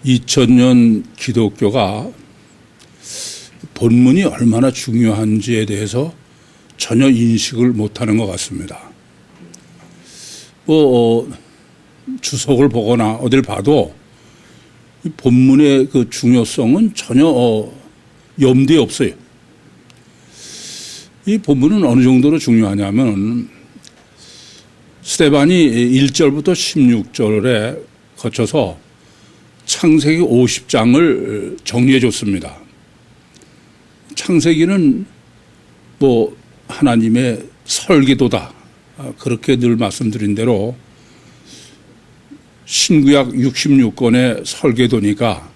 2000년 기독교가 본문이 얼마나 중요한지에 대해서 전혀 인식을 못하는 것 같습니다. 주석을 보거나 어딜 봐도 이 본문의 그 중요성은 전혀 염두에 없어요. 이 본문은 어느 정도로 중요하냐면 스데반이 1절부터 16절에 거쳐서 창세기 50장을 정리해 줬습니다. 창세기는 하나님의 설계도다. 그렇게 늘 말씀드린 대로 신구약 66권의 설계도니까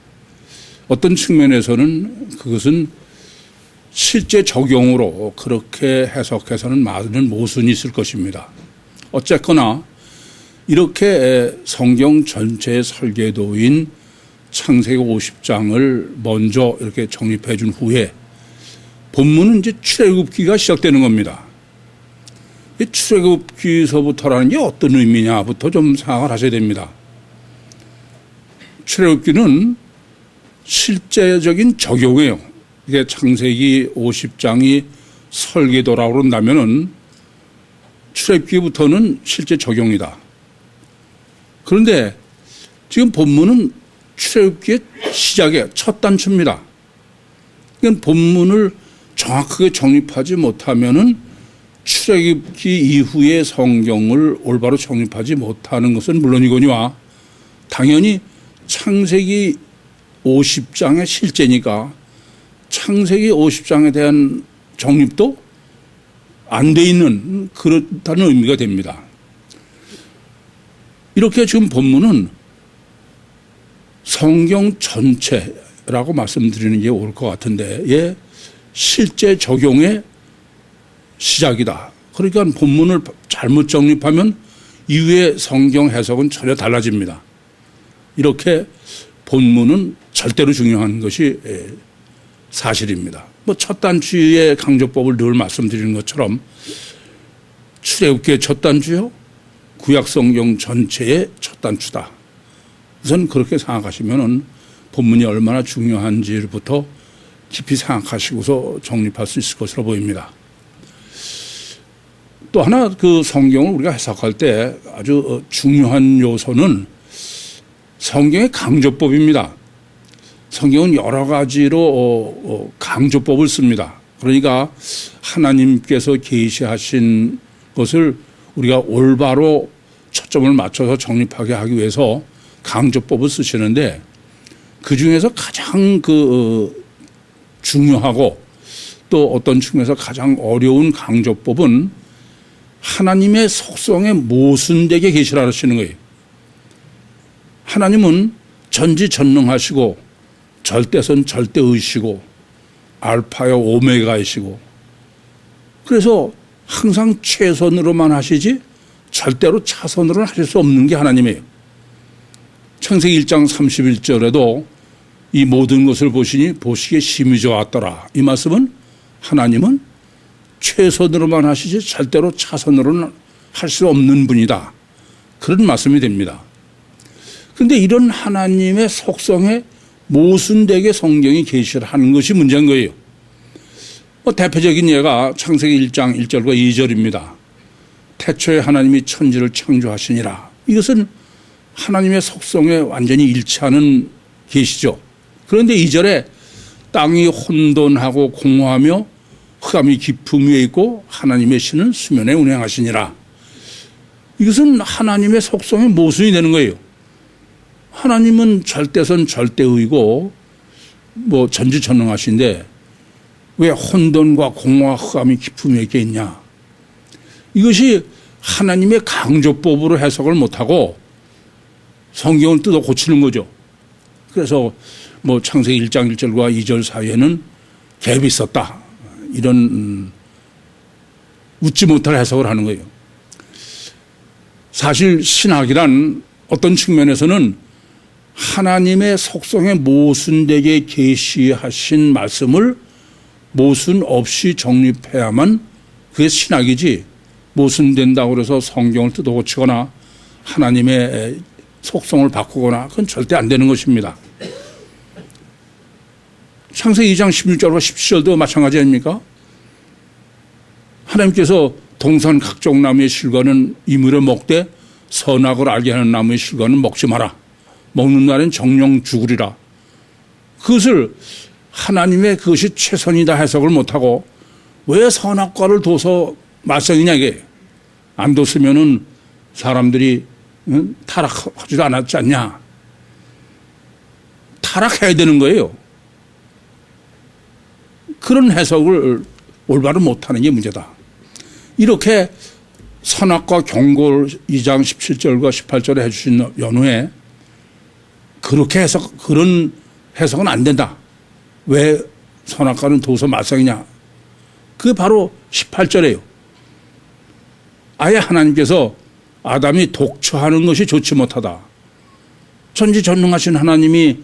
어떤 측면에서는 그것은 실제 적용으로 그렇게 해석해서는 많은 모순이 있을 것입니다. 어쨌거나 이렇게 성경 전체의 설계도인 창세기 50장을 먼저 이렇게 정립해 준 후에 본문은 이제 출애굽기가 시작되는 겁니다. 이 출애굽기서부터라는 게 어떤 의미냐부터 좀 생각을 하셔야 됩니다. 출애굽기는 실제적인 적용이에요. 이게 창세기 50장이 설계도라고 그런다면은 출애굽기부터는 실제 적용이다. 그런데 지금 본문은 출애굽기의 시작의 첫 단추입니다. 그러니까 본문을 정확하게 정립하지 못하면은 출애굽기 이후의 성경을 올바로 정립하지 못하는 것은 물론이거니와 당연히 창세기 50장의 실제니까 창세기 50장에 대한 정립도 안 돼 있는 그렇다는 의미가 됩니다. 이렇게 지금 본문은 성경 전체라고 말씀드리는 게 옳을 것 같은데 예, 실제 적용의 시작이다. 그러니까 본문을 잘못 정립하면 이후의 성경 해석은 전혀 달라집니다. 이렇게 본문은 절대로 중요한 것이 사실입니다. 첫 단추의 강조법을 늘 말씀드리는 것처럼 출애굽기의 첫 단추요, 구약 성경 전체의 첫 단추다. 우선 그렇게 생각하시면은 본문이 얼마나 중요한지부터 깊이 생각하시고서 정립할 수 있을 것으로 보입니다. 또 하나 그 성경을 우리가 해석할 때 아주 중요한 요소는 성경의 강조법입니다. 성경은 여러 가지로 강조법을 씁니다. 그러니까 하나님께서 계시하신 것을 우리가 올바로 초점을 맞춰서 정립하게 하기 위해서 강조법을 쓰시는데 그중에서 가장 중요하고 또 어떤 측면에서 가장 어려운 강조법은 하나님의 속성에 모순되게 계시라 하시는 거예요. 하나님은 전지전능하시고 절대선 절대의시고 알파요 오메가이시고 그래서 항상 최선으로만 하시지 절대로 차선으로는 하실 수 없는 게 하나님이에요. 창세기 1장 31절에도 이 모든 것을 보시니 보시기에 심히 좋았더라. 이 말씀은 하나님은 최선으로만 하시지 절대로 차선으로는 할 수 없는 분이다. 그런 말씀이 됩니다. 그런데 이런 하나님의 속성에 모순되게 성경이 계시를 하는 것이 문제인 거예요. 대표적인 예가 창세기 1장 1절과 2절입니다. 태초에 하나님이 천지를 창조하시니라. 이것은 하나님의 속성에 완전히 일치하는 계시죠. 그런데 2절에 땅이 혼돈하고 공허하며 흑암이 깊음 위에 있고 하나님의 신은 수면에 운행하시니라. 이것은 하나님의 속성에 모순이 되는 거예요. 하나님은 절대선 절대의고 전지전능하신데 왜 혼돈과 공허와 흑암이 깊음 위에 있냐. 이것이 하나님의 강조법으로 해석을 못하고 성경을 뜯어 고치는 거죠. 그래서 창세기 1장 1절과 2절 사이에는 갭이 있었다. 이런 웃지 못할 해석을 하는 거예요. 사실 신학이란 어떤 측면에서는 하나님의 속성에 모순되게 계시하신 말씀을 모순 없이 정립해야만 그게 신학이지 모순된다고 해서 성경을 뜯어고치거나 하나님의 속성을 바꾸거나 그건 절대 안 되는 것입니다. 창세기 2장 16절과 17절도 마찬가지 아닙니까? 하나님께서 동산 각종 나무의 실과는 이물에 먹되 선악을 알게 하는 나무의 실과는 먹지 마라. 먹는 날엔 정령 죽으리라. 그것을 하나님의 그것이 최선이다 해석을 못하고 왜 선악과를 둬서 말썽이냐 이게. 안 뒀으면은 사람들이 타락하지도 않았지 않냐. 타락해야 되는 거예요. 그런 해석을 올바로 못하는 게 문제다. 이렇게 선악과 경고를 2장 17절과 18절에 해주신 연후에 그렇게 해석, 그런 해석은 안 된다. 왜 선악과는 둬서 말썽이냐. 그게 바로 18절이에요. 아예 하나님께서 아담이 독처하는 것이 좋지 못하다. 전지전능하신 하나님이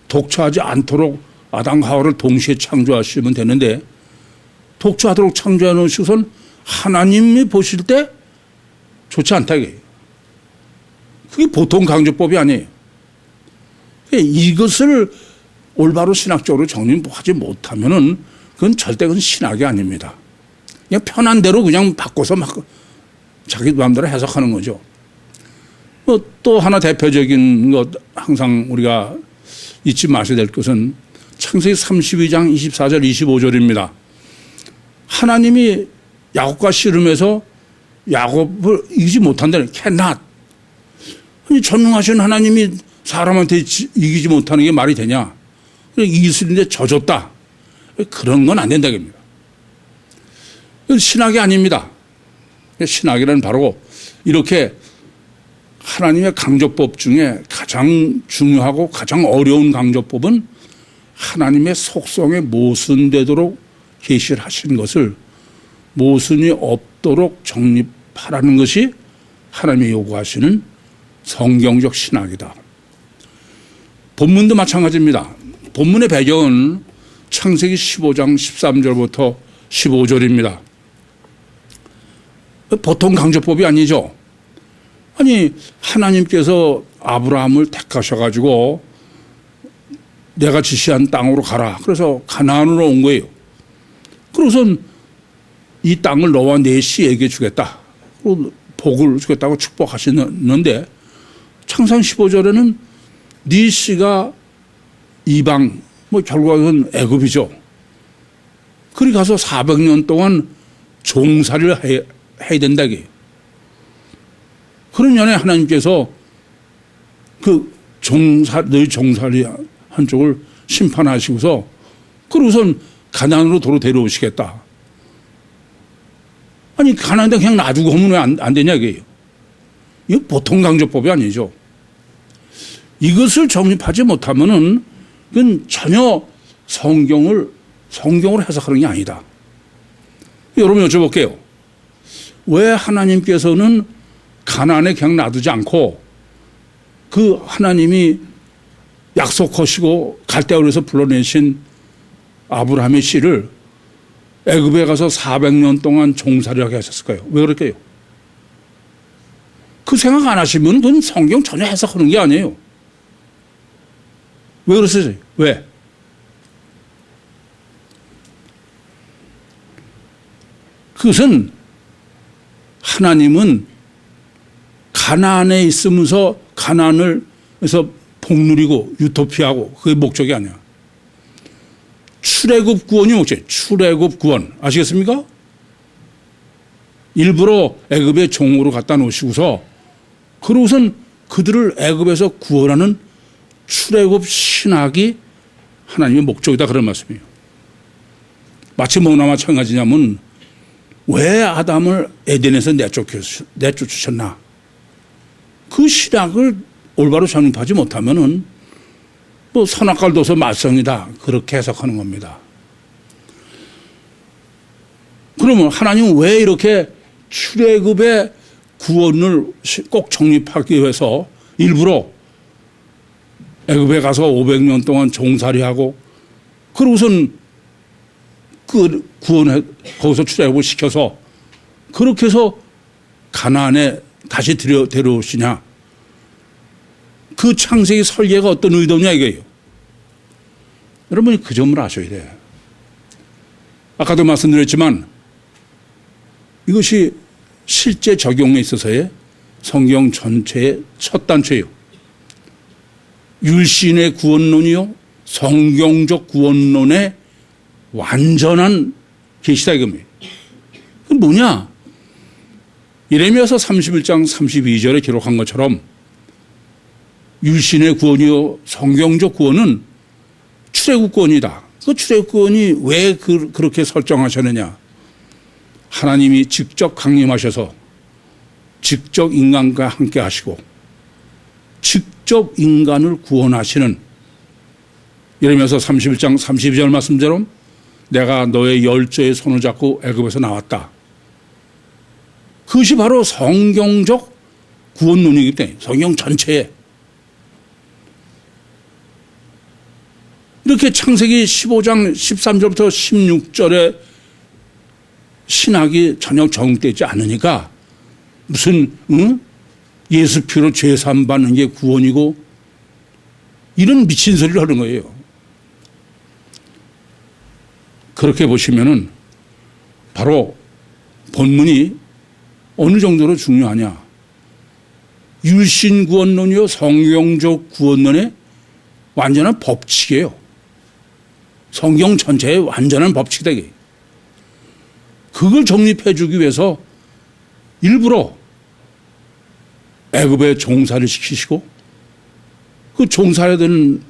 독처하지 않도록 아담과 하와를 동시에 창조하시면 되는데 독처하도록 창조해 놓으시고선 하나님이 보실 때 좋지 않다 이게. 그게 보통 강조법이 아니에요. 이것을 올바로 신학적으로 정리하지 못하면은 그건 절대 그건 신학이 아닙니다. 그냥 편한 대로 그냥 바꿔서 막 자기 마음대로 해석하는 거죠. 또 하나 대표적인 것 항상 우리가 잊지 마셔야 될 것은 창세기 32장 24절 25절입니다. 하나님이 야곱과 씨름해서 야곱을 이기지 못한다는 cannot. 아니 전능하신 하나님이 사람한테 이기지 못하는 게 말이 되냐. 이길 수 있는데 져줬다. 그런 건 안 된다입니다. 신학이 아닙니다. 신학이란 바로 이렇게 하나님의 강조법 중에 가장 중요하고 가장 어려운 강조법은 하나님의 속성에 모순되도록 계시를 하신 것을 모순이 없도록 정립하라는 것이 하나님이 요구하시는 성경적 신학이다. 본문도 마찬가지입니다. 본문의 배경은 창세기 15장 13절부터 15절입니다. 보통 강조법이 아니죠. 아니 하나님께서 아브라함을 택하셔가지고 내가 지시한 땅으로 가라. 그래서 가나안으로 온 거예요. 그래서 이 땅을 너와 네 씨에게 주겠다. 복을 주겠다고 축복하시는데 창세기 15절에는 네 씨가 이방 결국은 애굽이죠. 그리 가서 400년 동안 종살이를 해야 된다 이게. 그런 년에 하나님께서 그 너희 종살이 한쪽을 심판하시고서 그러고선 가나안으로 도로 데려오시겠다. 아니 가나안에 그냥 놔두고 하면 왜 안 되냐 이게. 이거 보통 강조법이 아니죠. 이것을 정립하지 못하면은 그건 전혀 성경을 해석하는 게 아니다. 여러분 여쭤볼게요. 왜 하나님께서는 가나안에 그냥 놔두지 않고 그 하나님이 약속하시고 갈대아우르에서 불러내신 아브라함의 씨를 애굽에 가서 400년 동안 종살이하게 하셨을까요? 왜 그럴까요? 그 생각 안 하시면 그건 성경 전혀 해석하는 게 아니에요. 왜 그러세요? 왜? 그것은 하나님은 가나안에 있으면서 가나안을 해서 복누리고 유토피하고 그게 목적이 아니야. 출애굽 구원이 목적이에요. 출애굽 구원. 아시겠습니까? 일부러 애굽의 종으로 갖다 놓으시고서 그러고선 그들을 애굽에서 구원하는 출애굽 신학이 하나님의 목적이다 그런 말씀이에요. 마치 뭐나 마찬가지냐면 왜 아담을 에덴에서 내쫓으셨나? 그 신학을 올바로 정립하지 못하면은 선악과를 둬서 말썽이다 그렇게 해석하는 겁니다. 그러면 하나님은 왜 이렇게 출애굽의 구원을 꼭 정립하기 위해서 일부러 애굽에 가서 500년 동안 종살이하고 그러고선 그 구원에 거기서 출애굽을 시켜서 그렇게 해서 가나안에 다시 데려오시냐. 그 창세기 설계가 어떤 의도냐 이거예요. 여러분이 그 점을 아셔야 돼요. 아까도 말씀드렸지만 이것이 실제 적용에 있어서의 성경 전체의 첫 단추예요. 율신의 구원론이요, 성경적 구원론의 완전한 계시다 이겁니다. 그건 뭐냐? 예레미야서 31장 32절에 기록한 것처럼 율신의 구원이요, 성경적 구원은 출애굽구원이다. 그 출애굽구원이 왜 그렇게 설정하셨느냐? 하나님이 직접 강림하셔서 직접 인간과 함께 하시고 직접 인간을 구원하시는, 예레미야서 31장 32절 말씀대로 내가 너의 열조의 손을 잡고 애굽에서 나왔다. 그것이 바로 성경적 구원론이기 때문에 성경 전체에 이렇게 창세기 15장 13절부터 16절에 신학이 전혀 적용되지 않으니까 무슨 예수 피로 죄 사함 받는 게 구원이고 이런 미친 소리를 하는 거예요. 그렇게 보시면은 바로 본문이 어느 정도로 중요하냐. 율신 구원론이요, 성경적 구원론의 완전한 법칙이에요. 성경 전체의 완전한 법칙이다. 그걸 정립해 주기 위해서 일부러 애굽에 종살이 시키시고 그 종살이된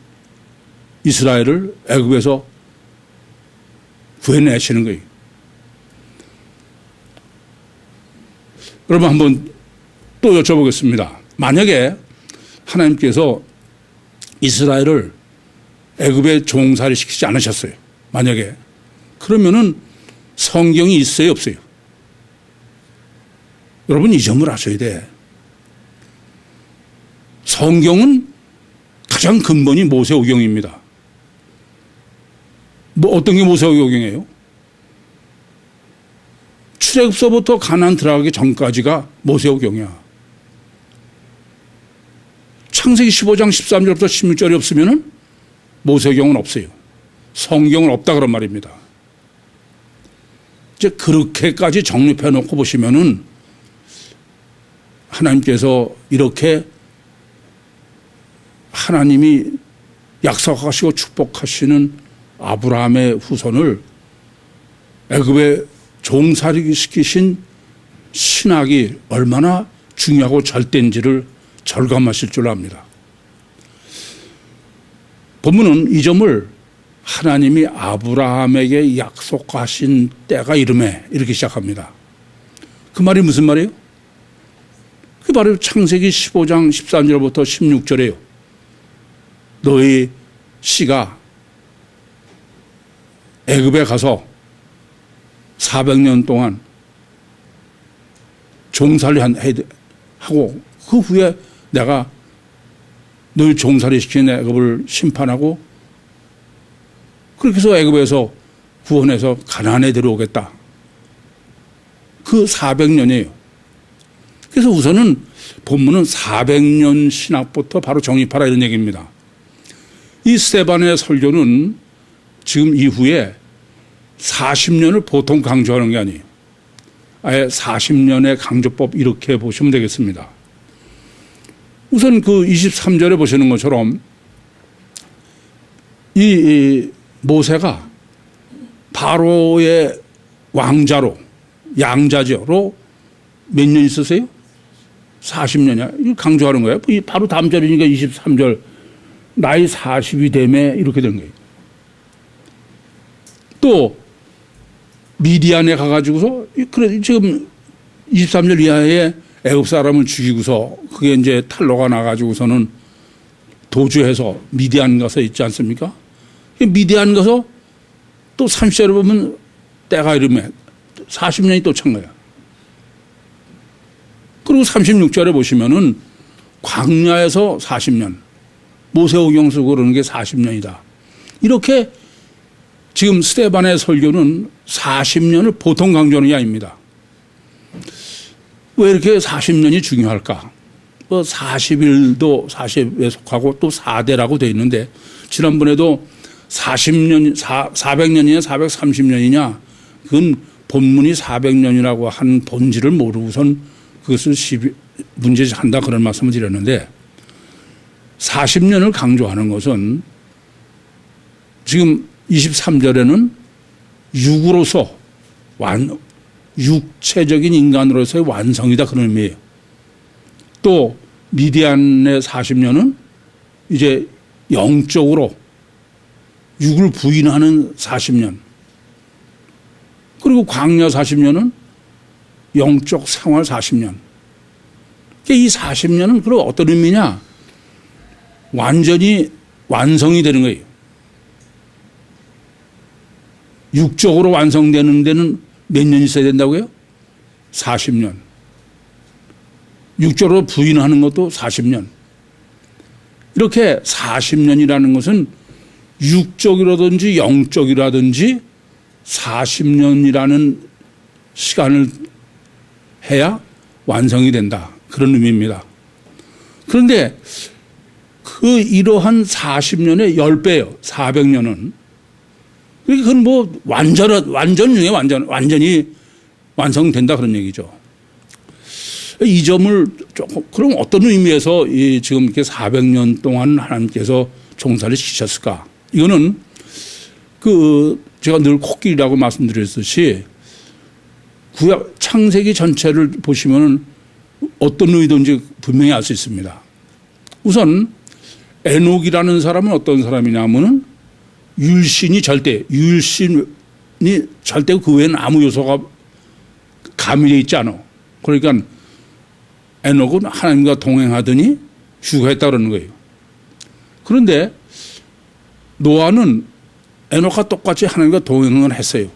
이스라엘을 애굽에서 구해내시는 거예요. 여러분 한번 또 여쭤보겠습니다. 만약에 하나님께서 이스라엘을 애굽에 종살이 시키지 않으셨어요. 만약에 그러면은 성경이 있어요, 없어요? 여러분 이 점을 아셔야 돼. 성경은 가장 근본이 모세오경입니다. 뭐 어떤 게 모세오경이에요? 출애굽서부터 가나안 들어가기 전까지가 모세오경이야. 창세기 15장 13절부터 16절이 없으면은 모세오경은 없어요. 성경은 없다 그런 말입니다. 이제 그렇게까지 정립해 놓고 보시면은 하나님께서 이렇게 하나님이 약속하시고 축복하시는 아브라함의 후손을 애굽에 종살이 시키신 신학이 얼마나 중요하고 절대인지를 절감하실 줄 압니다. 본문은 이 점을 하나님이 아브라함에게 약속하신 때가 이름에 이렇게 시작합니다. 그 말이 무슨 말이에요? 그 바로 창세기 15장 13절부터 16절이에요. 너희 씨가 애굽에 가서 400년 동안 종살이 하고 그 후에 내가 너희 종살이 시킨 애굽을 심판하고 그렇게 해서 애굽에서 구원해서 가나안에 들어오겠다. 그 400년이에요. 그래서 우선은 본문은 400년 신학부터 바로 정립하라 이런 얘기입니다. 이 스데반의 설교는 지금 이후에 40년을 보통 강조하는 게 아니에요. 아예 40년의 강조법 이렇게 보시면 되겠습니다. 우선 그 23절에 보시는 것처럼 이 모세가 바로의 왕자로 양자제로 몇 년 있었어요? 40년이야. 이거 강조하는 거예요. 바로 다음 절이니까 23절 나이 40이 되매 이렇게 된 거예요. 또 미디안에 가가지고서 그래 지금 23절 이하에 애굽 사람을 죽이고서 그게 이제 탈로가 나가지고서는 도주해서 미디안 가서 있지 않습니까? 미디안 가서 또 30절에 보면 때가 이르매 40년이 또 찬 거야. 그리고 36절에 보시면은 광야에서 40년, 모세오경 쓰고 그러는 게 40년이다. 이렇게 지금 스데반의 설교는 40년을 보통 강조하는 게 아닙니다. 왜 이렇게 40년이 중요할까? 뭐 40일도 40에 속하고 또 4대라고 되어 있는데 지난번에도 40년, 400년이냐 430년이냐 그건 본문이 400년이라고 한 본질을 모르고선 그것을 문제한다 그런 말씀을 드렸는데 40년을 강조하는 것은 지금 23절에는 육으로서 육체적인 인간으로서의 완성이다 그런 의미예요. 또 미디안의 40년은 이제 영적으로 육을 부인하는 40년. 그리고 광야 40년은 영적 생활 40년. 그러니까 이 40년은 그럼 어떤 의미냐? 완전히 완성이 되는 거예요. 육적으로 완성되는 데는 몇 년 있어야 된다고요? 40년. 육적으로 부인하는 것도 40년. 이렇게 40년이라는 것은 육적이라든지 영적이라든지 40년이라는 시간을 해야 완성이 된다. 그런 의미입니다. 그런데 이러한 40년의 10배예요. 400년은. 그건 뭐 완전 중에 완전히 완성된다 그런 얘기죠. 이 점을 조금 그럼 어떤 의미에서 지금 이렇게 400년 동안 하나님께서 종사를 시키셨을까? 이거는 제가 늘 코끼리라고 말씀드렸듯이 구약 창세기 전체를 보시면 어떤 의도인지 분명히 알 수 있습니다. 우선 에녹이라는 사람은 어떤 사람이냐면은 율신이 절대 그 외에는 아무 요소가 가미되어 있지 않아. 그러니까 에녹은 하나님과 동행하더니 휴가했다 그러는 거예요. 그런데 노아는 에녹과 똑같이 하나님과 동행을 했어요.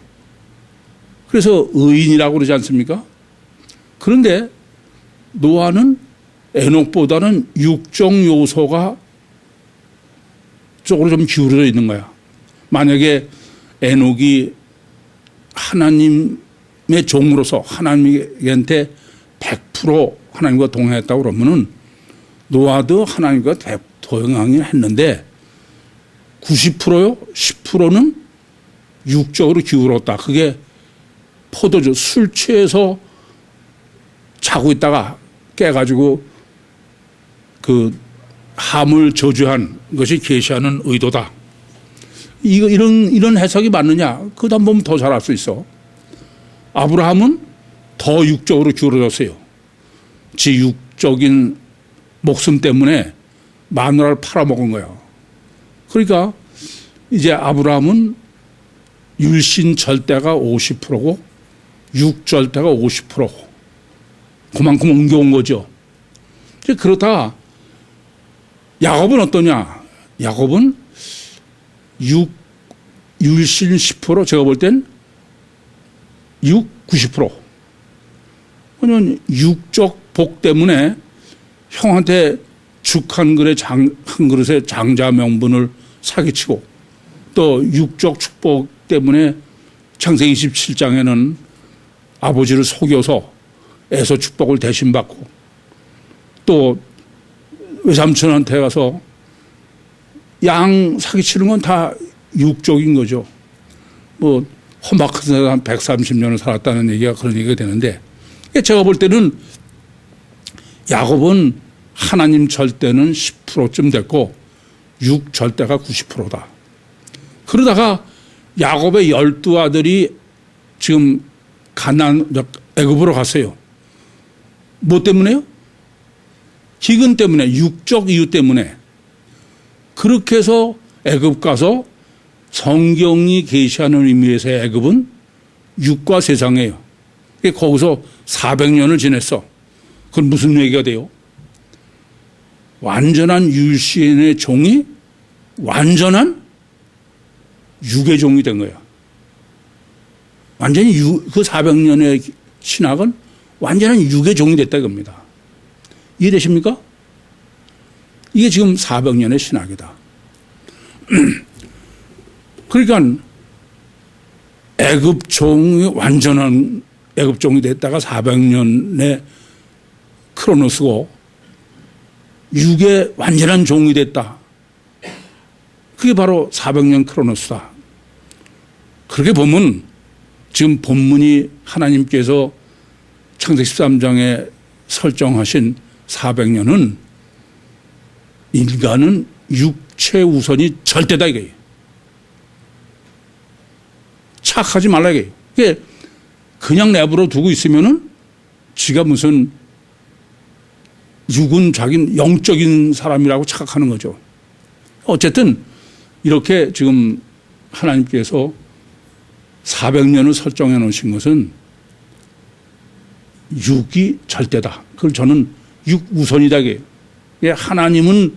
그래서 의인이라고 그러지 않습니까? 그런데 노아는 에녹보다는 육적 요소가 쪽으로 좀 기울어져 있는 거야. 만약에 에녹이 하나님의 종으로서 하나님한테 100% 하나님과 동행했다고 그러면은 노아도 하나님과 동행하긴 했는데 90%요? 10%는 육적으로 기울었다. 그게 포도주 술 취해서 자고 있다가 깨가지고 함을 저주한 것이 계시하는 의도다. 이런 해석이 맞느냐? 그거 한번 보면 더 잘 알 수 있어. 아브라함은 더 육적으로 기울어졌어요. 지 육적인 목숨 때문에 마누라를 팔아먹은 거예요. 그러니까 이제 아브라함은 율신 절대가 50%고 육절대가 50%고 그만큼 옮겨온 거죠. 그렇다 야곱은 어떠냐? 야곱은 율신 10% 제가 볼 땐 90%. 그냥 육적 복 때문에 형한테 죽 한 그릇에 장자 명분을 사기치고 또 육적 축복 때문에 창세기 27장에는 아버지를 속여서 에서 축복을 대신 받고 또 외삼촌한테 가서 양 사기치는 건 다 육적인 거죠. 뭐 험악한 사람 한 130년을 살았다는 얘기가 그런 얘기가 되는데 제가 볼 때는 야곱은 하나님 절대는 10%쯤 됐고 육 절대가 90%다. 그러다가 야곱의 12아들이 지금 애굽으로 갔어요. 뭐 때문에요? 기근 때문에, 육적 이유 때문에. 그렇게 해서 애굽 가서 성경이 계시하는 의미에서의 애굽은 육과 세상이에요. 거기서 400년을 지냈어. 그건 무슨 얘기가 돼요? 완전한 율신의 종이 완전한 육의 종이 된 거야. 완전히 그 400년의 신학은 완전한 육의 종이 됐다 이겁니다. 이해되십니까? 이게 지금 400년의 신학이다. 그러니까 애굽 종이 완전한 애굽 종이 됐다가 400년의 크로노스고 육의 완전한 종이 됐다. 그게 바로 400년 크로노스다. 그렇게 보면 지금 본문이 하나님께서 창세기 13장에 설정하신 400년은 인간은 육체 우선이 절대다 이거예요. 착하지 말라 이거예요. 그게 그냥 내버려 두고 있으면은 지가 무슨 육은 자기는 영적인 사람이라고 착각하는 거죠. 어쨌든 이렇게 지금 하나님께서 400년을 설정해 놓으신 것은 육이 절대다. 그걸 저는 육우선이다. 하나님은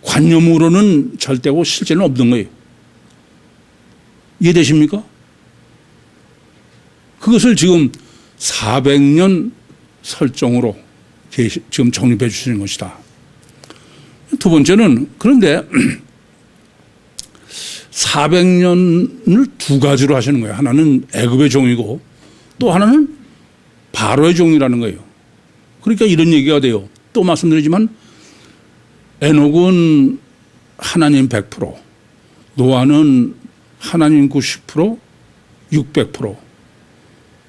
관념으로는 절대고 실제는 없는 거예요. 이해되십니까? 그것을 지금 400년 설정으로 지금 정립해 주시는 것이다. 두 번째는 그런데 400년을 두 가지로 하시는 거예요. 하나는 애굽의 종이고 또 하나는 바로의 종이라는 거예요. 그러니까 이런 얘기가 돼요. 또 말씀드리지만 에녹은 하나님 100%, 노아는 하나님 90%, 600%,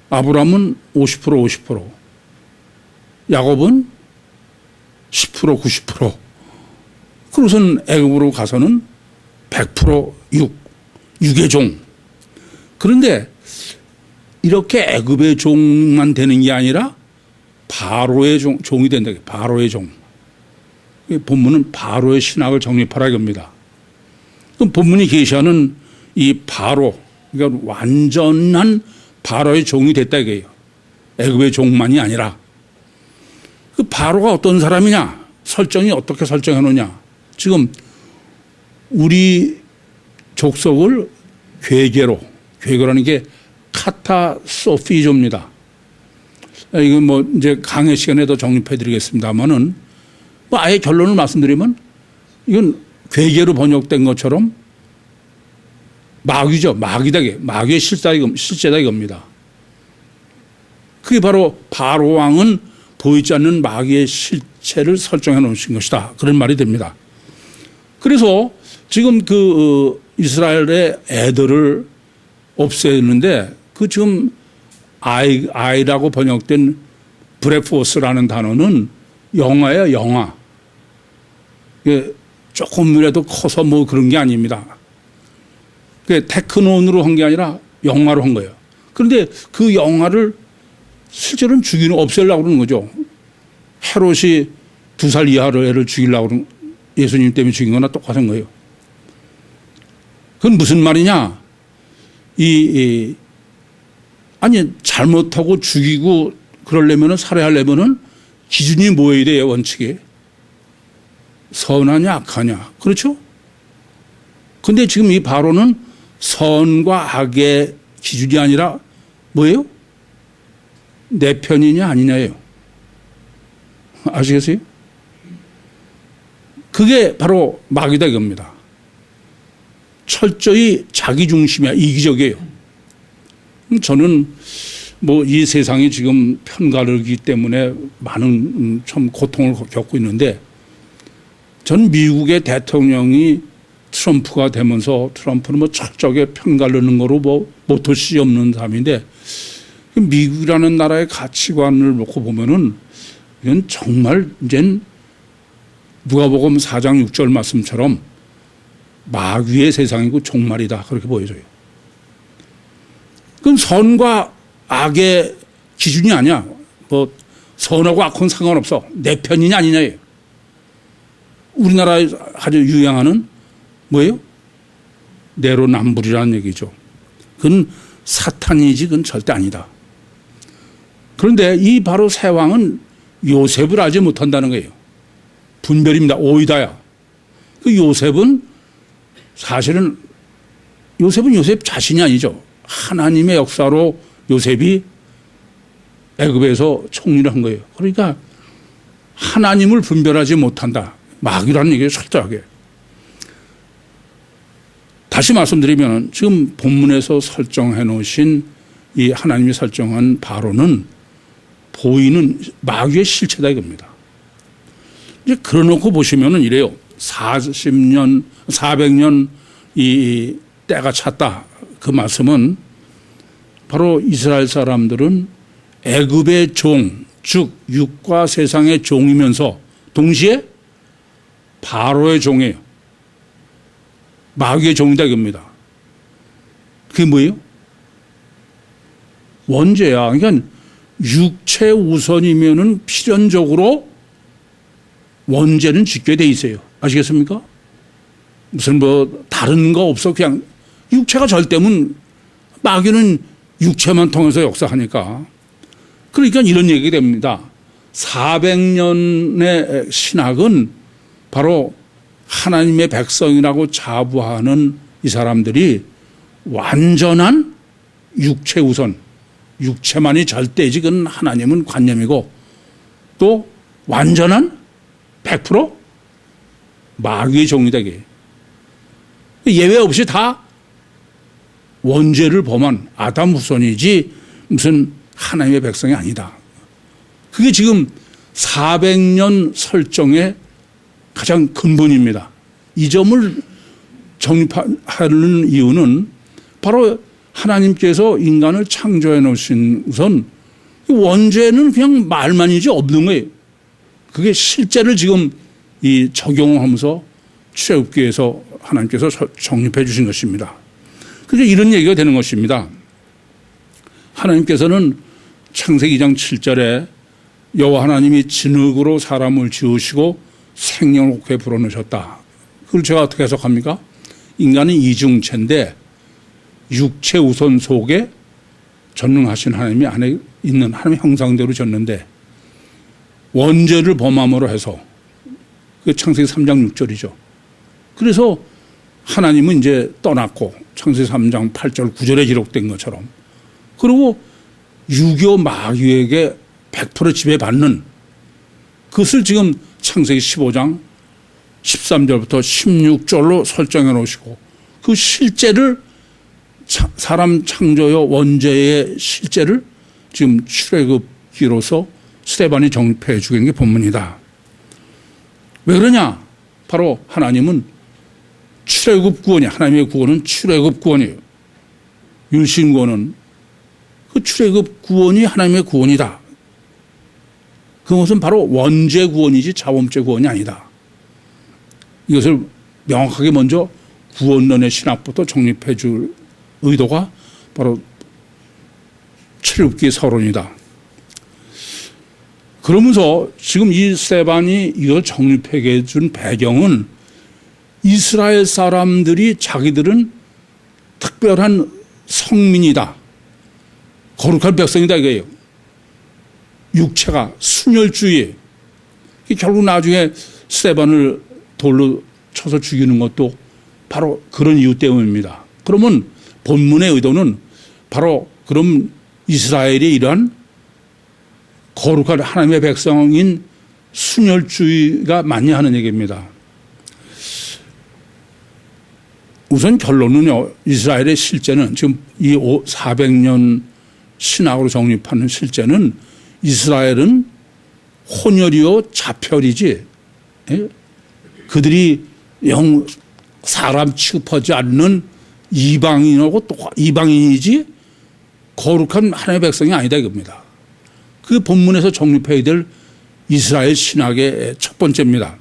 아브라함은 50%, 50%, 야곱은 10%, 90%. 그것은 애굽으로 가서는 100% 6의 종. 그런데 이렇게 애굽의 종만 되는 게 아니라 바로의 종이 된다. 바로의 종. 본문은 바로의 신학을 정립하라 이겁니다. 그럼 본문이 계시하는 이 바로, 그러니까 완전한 바로의 종이 됐다 이거예요. 애굽의 종만이 아니라. 그 바로가 어떤 사람이냐? 설정이 어떻게 설정해 놓냐? 지금 우리 족속을 괴계라는 게 카타소피조입니다. 이건 뭐 이제 강의 시간에도 정립해 드리겠습니다만은 뭐 아예 결론을 말씀드리면 이건 괴계로 번역된 것처럼 마귀죠. 마귀의 실제다 이겁니다. 그게 바로 바로 왕은 보이지 않는 마귀의 실체를 설정해 놓으신 것이다. 그런 말이 됩니다. 그래서 지금 그 이스라엘의 애들을 없애는데 그 지금 아이라고 번역된 브레포스라는 단어는 영아예요, 영아. 조금이라도 커서 뭐 그런 게 아닙니다. 테크논으로 한 게 아니라 영아로 한 거예요. 그런데 그 영아를 실제로는 없애려고 그러는 거죠. 헤롯이 2살 이하로 애를 죽이려고 그러는 예수님 때문에 죽인 거나 똑같은 거예요. 그건 무슨 말이냐? 아니, 잘못하고 죽이고 그러려면은, 살해하려면은 기준이 뭐여야 돼요, 원칙이? 선하냐, 악하냐. 그렇죠? 근데 지금 이 바로는 선과 악의 기준이 아니라 뭐예요? 내 편이냐, 아니냐예요. 아시겠어요? 그게 바로 마귀다 이겁니다. 철저히 자기 중심이야, 이기적이에요. 저는 뭐 이 세상이 지금 편가르기 때문에 많은 참 고통을 겪고 있는데, 전 미국의 대통령이 트럼프가 되면서 트럼프는 뭐 철저하게 편가르는 거로 뭐 못할 없는 사람인데, 미국이라는 나라의 가치관을 놓고 보면은 이건 정말 이젠 누가복음 4장 6절 말씀처럼 마귀의 세상이고 종말이다, 그렇게 보여져요. 그건 선과 악의 기준이 아니야. 뭐 선하고 악은 상관없어. 내 편이냐 아니냐예요. 우리나라에 아주 유행하는 뭐예요? 내로남불이라는 얘기죠. 그건 사탄이지 그건 절대 아니다. 그런데 이 바로 새 왕은 요셉을 알지 못한다는 거예요. 분별입니다. 오이다야. 그 요셉은 사실은 요셉 자신이 아니죠. 하나님의 역사로 요셉이 애굽에서 총리를 한 거예요. 그러니까 하나님을 분별하지 못한다. 마귀라는 얘기를 철저하게. 다시 말씀드리면 지금 본문에서 설정해 놓으신 이 하나님이 설정한 바로는 보이는 마귀의 실체다 이겁니다. 이제 그러놓고 보시면은 이래요. 40년, 400년 이 때가 찼다. 그 말씀은 바로 이스라엘 사람들은 애굽의 종, 즉 육과 세상의 종이면서 동시에 바로의 종이에요. 마귀의 종이다 이겁니다. 그게 뭐예요? 원죄야. 그러니까 육체 우선이면은 필연적으로 원죄는 짓게 돼 있어요. 아시겠습니까? 무슨 뭐 다른 거 없어. 그냥 육체가 절대면 마귀는 육체만 통해서 역사하니까. 그러니까 이런 얘기가 됩니다. 400년의 신학은 바로 하나님의 백성이라고 자부하는 이 사람들이 완전한 육체 우선, 육체만이 절대지 그건 하나님은 관념이고 또 완전한 100% 마귀의 종이다. 예외 없이 다 원죄를 범한 아담 후손이지 무슨 하나님의 백성이 아니다. 그게 지금 400년 설정의 가장 근본입니다. 이 점을 정립하는 이유는 바로 하나님께서 인간을 창조해 놓으신 우선 원죄는 그냥 말만이지 없는 거예요. 그게 실제를 지금 이 적용하면서 출애굽기에서 하나님께서 정립해 주신 것입니다. 그래서 이런 얘기가 되는 것입니다. 하나님께서는 창세기 2장 7절에 여호와 하나님이 진흙으로 사람을 지으시고 생명을 옥에 불어넣으셨다. 그걸 제가 어떻게 해석합니까? 인간은 이중체인데 육체 우선 속에 전능하신 하나님이 안에 있는 하나님의 형상대로 졌는데 원죄를 범함으로 해서 그 창세기 3장 6절이죠. 그래서 하나님은 이제 떠났고 창세기 3장 8절 9절에 기록된 것처럼 그리고 유교 마귀에게 100% 지배받는 그것을 지금 창세기 15장 13절부터 16절로 설정해 놓으시고 그 실제를 사람 창조여 원죄의 실제를 지금 출애굽기로서 스데반이 정립해 주는 게 본문이다. 왜 그러냐? 바로 하나님은 출애굽 구원이 하나님의 구원은 출애굽 구원이에요. 윤신 구원은 그 출애굽 구원이 하나님의 구원이다. 그것은 바로 원죄 구원이지 자범죄 구원이 아니다. 이것을 명확하게 먼저 구원론의 신학부터 정립해 줄 의도가 바로 출애굽기 서론이다. 그러면서 지금 이 스데반이 이걸 정립해 준 배경은 이스라엘 사람들이 자기들은 특별한 성민이다. 거룩한 백성이다 이거예요. 육체가 순혈주의. 결국 나중에 스데반을 돌로 쳐서 죽이는 것도 바로 그런 이유 때문입니다. 그러면 본문의 의도는 바로 그럼 이스라엘이 이러한 거룩한 하나님의 백성인 순혈주의가 많이 하는 얘기입니다. 우선 결론은요. 이스라엘의 실제는 지금 이 400년 신학으로 정립하는 실제는 이스라엘은 혼혈이요 자편이지 그들이 영 사람 취급하지 않는 이방인하고 또 이방인이지 거룩한 하나님의 백성이 아니다 이겁니다. 그 본문에서 정립해야 될 이스라엘 신학의 첫 번째입니다.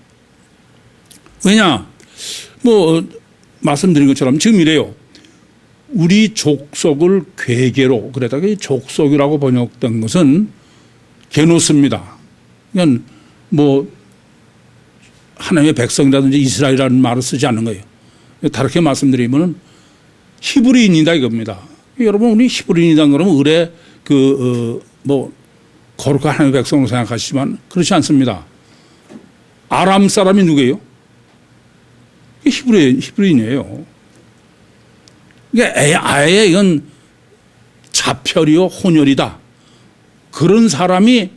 왜냐? 말씀드린 것처럼 지금 이래요. 우리 족속을 괴계로 그래다가 족속이라고 번역된 것은 게노스입니다. 그러니까 하나님의 백성이라든지 이스라엘이라는 말을 쓰지 않는 거예요. 다르게 말씀드리면 히브리인이다 이겁니다. 여러분 우리 히브리인이다 그러면 의뢰 거룩한 하나님의 백성으로 생각하시지만 그렇지 않습니다. 아람 사람이 누구예요? 히브리인이에요. 그러니까 아예 이건 자편이요 혼혈이다. 그런 사람이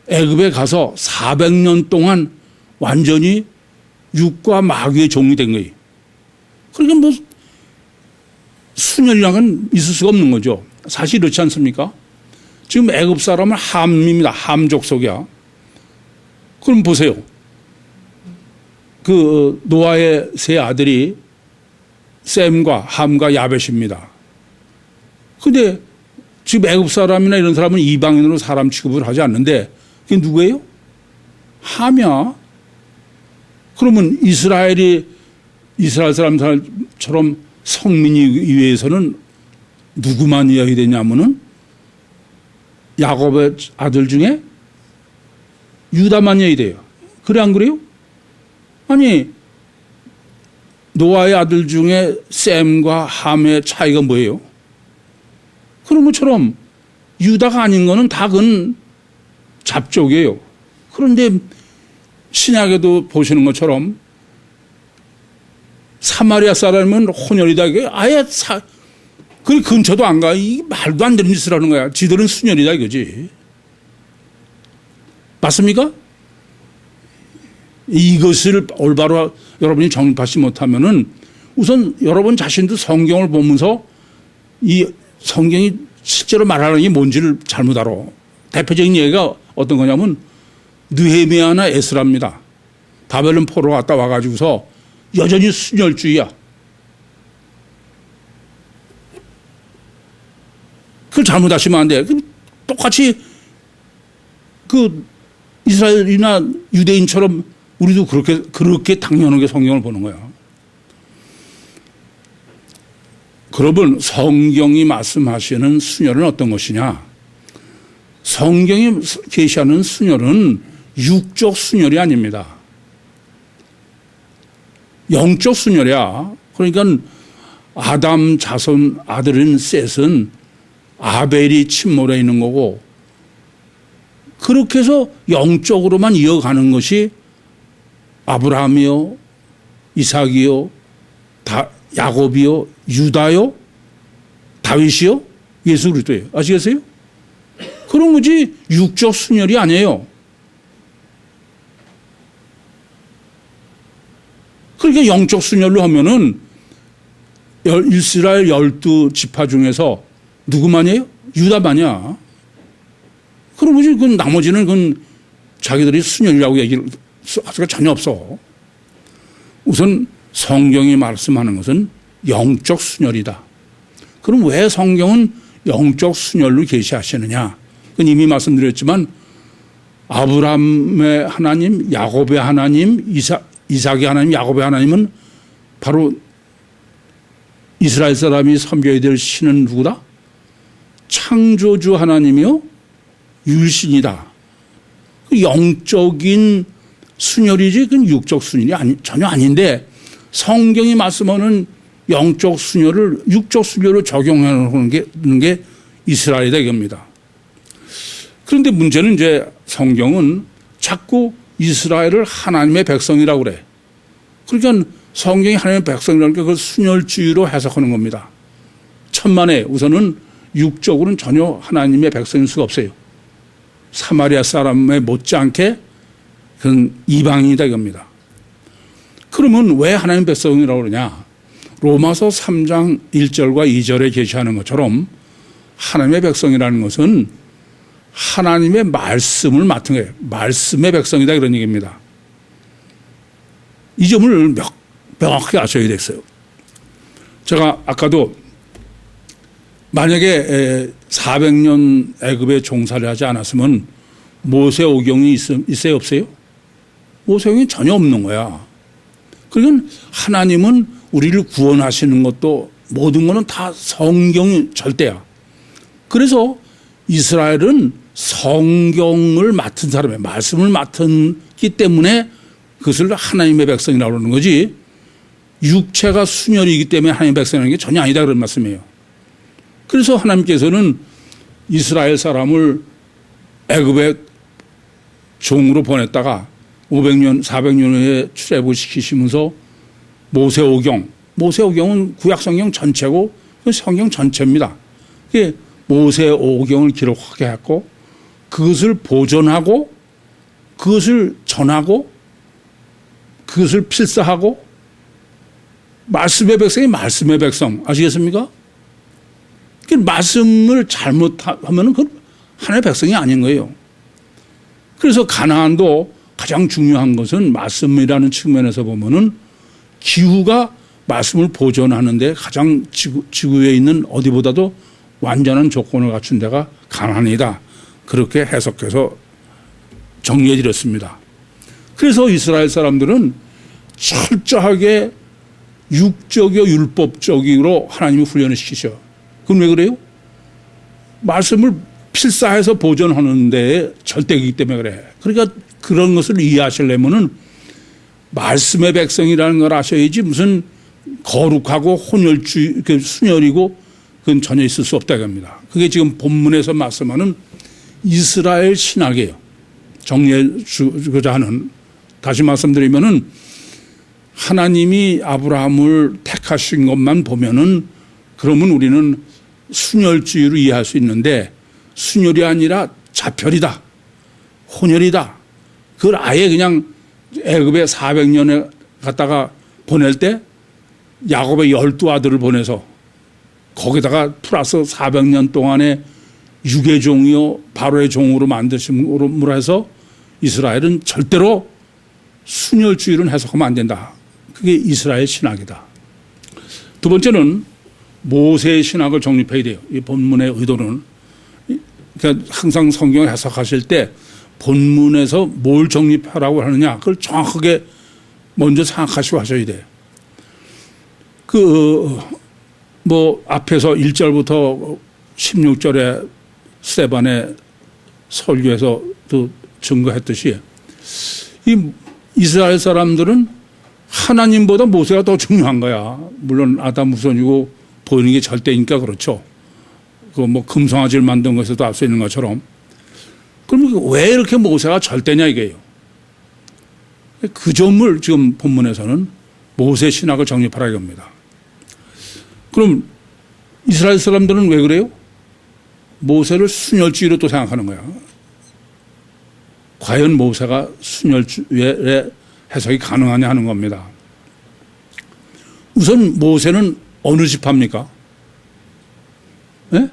애굽에 가서 400년 동안 완전히 육과 마귀의 종이 된 거예요. 그러니까 순혈이랑은 있을 수가 없는 거죠. 사실 그렇지 않습니까? 지금 애굽 사람은 함입니다. 함 족속이야. 그럼 보세요. 그 노아의 세 아들이 셈과 함과 야벳입니다. 근데 지금 애굽 사람이나 이런 사람은 이방인으로 사람 취급을 하지 않는데 그게 누구예요? 함이야. 그러면 이스라엘 사람처럼 성민이 위해서는 누구만 이어야 되냐면은 야곱의 아들 중에 유다만 이어야 돼요. 그래 안 그래요? 아니 노아의 아들 중에 셈과 함의 차이가 뭐예요? 그런 것처럼 유다가 아닌 거는 다 그건 잡족이에요. 그런데 신약에도 보시는 것처럼 사마리아 사람은 혼혈이다. 아예 그 근처도 안 가. 이 말도 안 되는 짓을 하는 거야. 지들은 순혈이다 이거지. 맞습니까? 이것을 올바로 여러분이 정립하지 못하면은 우선 여러분 자신도 성경을 보면서 이 성경이 실제로 말하는 게 뭔지를 잘못 알아. 대표적인 예가 어떤 거냐면 느헤미야나 에스라입니다. 바벨론 포로 갔다 와가지고서 여전히 순혈주의야. 그걸 잘못하시면 안 돼. 똑같이 그 이스라엘이나 유대인처럼 우리도 그렇게 당연하게 성경을 보는 거야. 그러면 성경이 말씀하시는 순혈은 어떤 것이냐? 성경이 계시하는 순혈은 육적 순혈이 아닙니다. 영적 순혈이야. 그러니까 아담 자손 아들인 셋은 아벨이 침몰해 있는 거고 그렇게 해서 영적으로만 이어가는 것이 아브라함이요, 이삭이요, 야곱이요, 유다요, 다윗이요, 예수 그리스도예요. 아시겠어요? 그런 거지 육적 순혈이 아니에요. 그러니까 영적 순혈로 하면은 이스라엘 12지파 중에서 누구만이에요? 유다만이야. 그런 거지. 그 나머지는 그건 자기들이 순혈이라고 얘기를 할 수가 전혀 없어. 우선 성경이 말씀하는 것은 영적 순혈이다. 그럼 왜 성경은 영적 순혈로 계시하시느냐? 그건 이미 말씀드렸지만 아브라함의 하나님, 야곱의 하나님, 이삭의 하나님, 야곱의 하나님은 바로 이스라엘 사람이 섬겨야 될 신은 누구다? 창조주 하나님이요, 율신이다. 영적인 순혈이지 그건 육적 순혈이 전혀 아닌데 성경이 말씀하는 영적 순혈을 육적 순혈로 적용하는 게 이스라엘이다 이겁니다. 그런데 문제는 이제 성경은 자꾸 이스라엘을 하나님의 백성이라고 그래. 그러니까 성경이 하나님의 백성이라는 게 그걸 순혈주의로 해석하는 겁니다. 천만에 우선은 육적으로는 전혀 하나님의 백성일 수가 없어요. 사마리아 사람에 못지않게 그건 이방인이다 이겁니다. 그러면 왜 하나님 백성이라고 그러냐? 로마서 3장 1절과 2절에 계시하는 것처럼 하나님의 백성이라는 것은 하나님의 말씀을 맡은 거예요. 말씀의 백성이다 그런 얘기입니다. 이 점을 명확하게 아셔야 됐어요. 제가 아까도 만약에 400년 애굽에 종살이 하지 않았으면 모세오경이 있어요 없어요? 모세오경이 전혀 없는 거야. 그러니까 하나님은 우리를 구원하시는 것도 모든 것은 다 성경이 절대야. 그래서 이스라엘은 성경을 맡은 사람의 말씀을 맡기 때문에 그것을 하나님의 백성이라고 그러는 거지 육체가 순혈이기 때문에 하나님의 백성이라는 게 전혀 아니다 그런 말씀이에요. 그래서 하나님께서는 이스라엘 사람을 애굽에 종으로 보냈다가 500년, 400년 후에 출애굽을 시키시면서 모세오경은 구약성경 전체고 성경 전체입니다. 모세오경을 기록하게 했고 그것을 보존하고 그것을 전하고 그것을 필사하고 말씀의 백성이 말씀의 백성 아시겠습니까? 말씀을 잘못하면 그 하나님의 백성이 아닌 거예요. 그래서 가나안도 가장 중요한 것은 말씀이라는 측면에서 보면은 기후가 말씀을 보존하는 데 가장 지구에 있는 어디보다도 완전한 조건을 갖춘 데가 가나안이다. 그렇게 해석해서 정리해 드렸습니다. 그래서 이스라엘 사람들은 철저하게 육적이요 율법적으로 하나님이 훈련을 시키셔. 그럼 왜 그래요? 말씀을 필사해서 보존하는 데에 절대이기 때문에 그래. 그러니까 그런 것을 이해하시려면은 말씀의 백성이라는 걸 아셔야지 무슨 거룩하고 혼혈주의, 순혈이고 그건 전혀 있을 수 없다 이겁니다. 그게 지금 본문에서 말씀하는 이스라엘 신학이에요. 정리해 주고자 하는. 다시 말씀드리면은 하나님이 아브라함을 택하신 것만 보면은 그러면 우리는 순혈주의로 이해할 수 있는데 순혈이 아니라 자편이다. 혼혈이다. 그걸 아예 그냥 애굽에 400년에 갔다가 보낼 때 야곱의 12아들을 보내서 거기다가 플러스 400년 동안의 육의 종이요 바로의 종으로 만드심으로 해서 이스라엘은 절대로 순혈주의를 해석하면 안 된다. 그게 이스라엘 신학이다. 두 번째는 모세의 신학을 정립해야 돼요. 이 본문의 의도는. 그러니까 항상 성경을 해석하실 때 본문에서 뭘 정립하라고 하느냐 그걸 정확하게 먼저 생각하시고 하셔야 돼요. 앞에서 1절부터 16절에 스데반의 설교에서도 증거했듯이 이 이스라엘 사람들은 하나님보다 모세가 더 중요한 거야. 물론 아담 후손이고 보이는 게 절대니까 그렇죠. 금송아지를 만든 것에도 알 수 있는 것처럼. 그럼 왜 이렇게 모세가 절대냐 이게요. 그 점을 지금 본문에서는 모세 신학을 정립하라 이겁니다. 그럼 이스라엘 사람들은 왜 그래요? 모세를 순혈주의로 또 생각하는 거야. 과연 모세가 순혈주의의 해석이 가능하냐 하는 겁니다. 우선 모세는 어느 지파입니까? 네?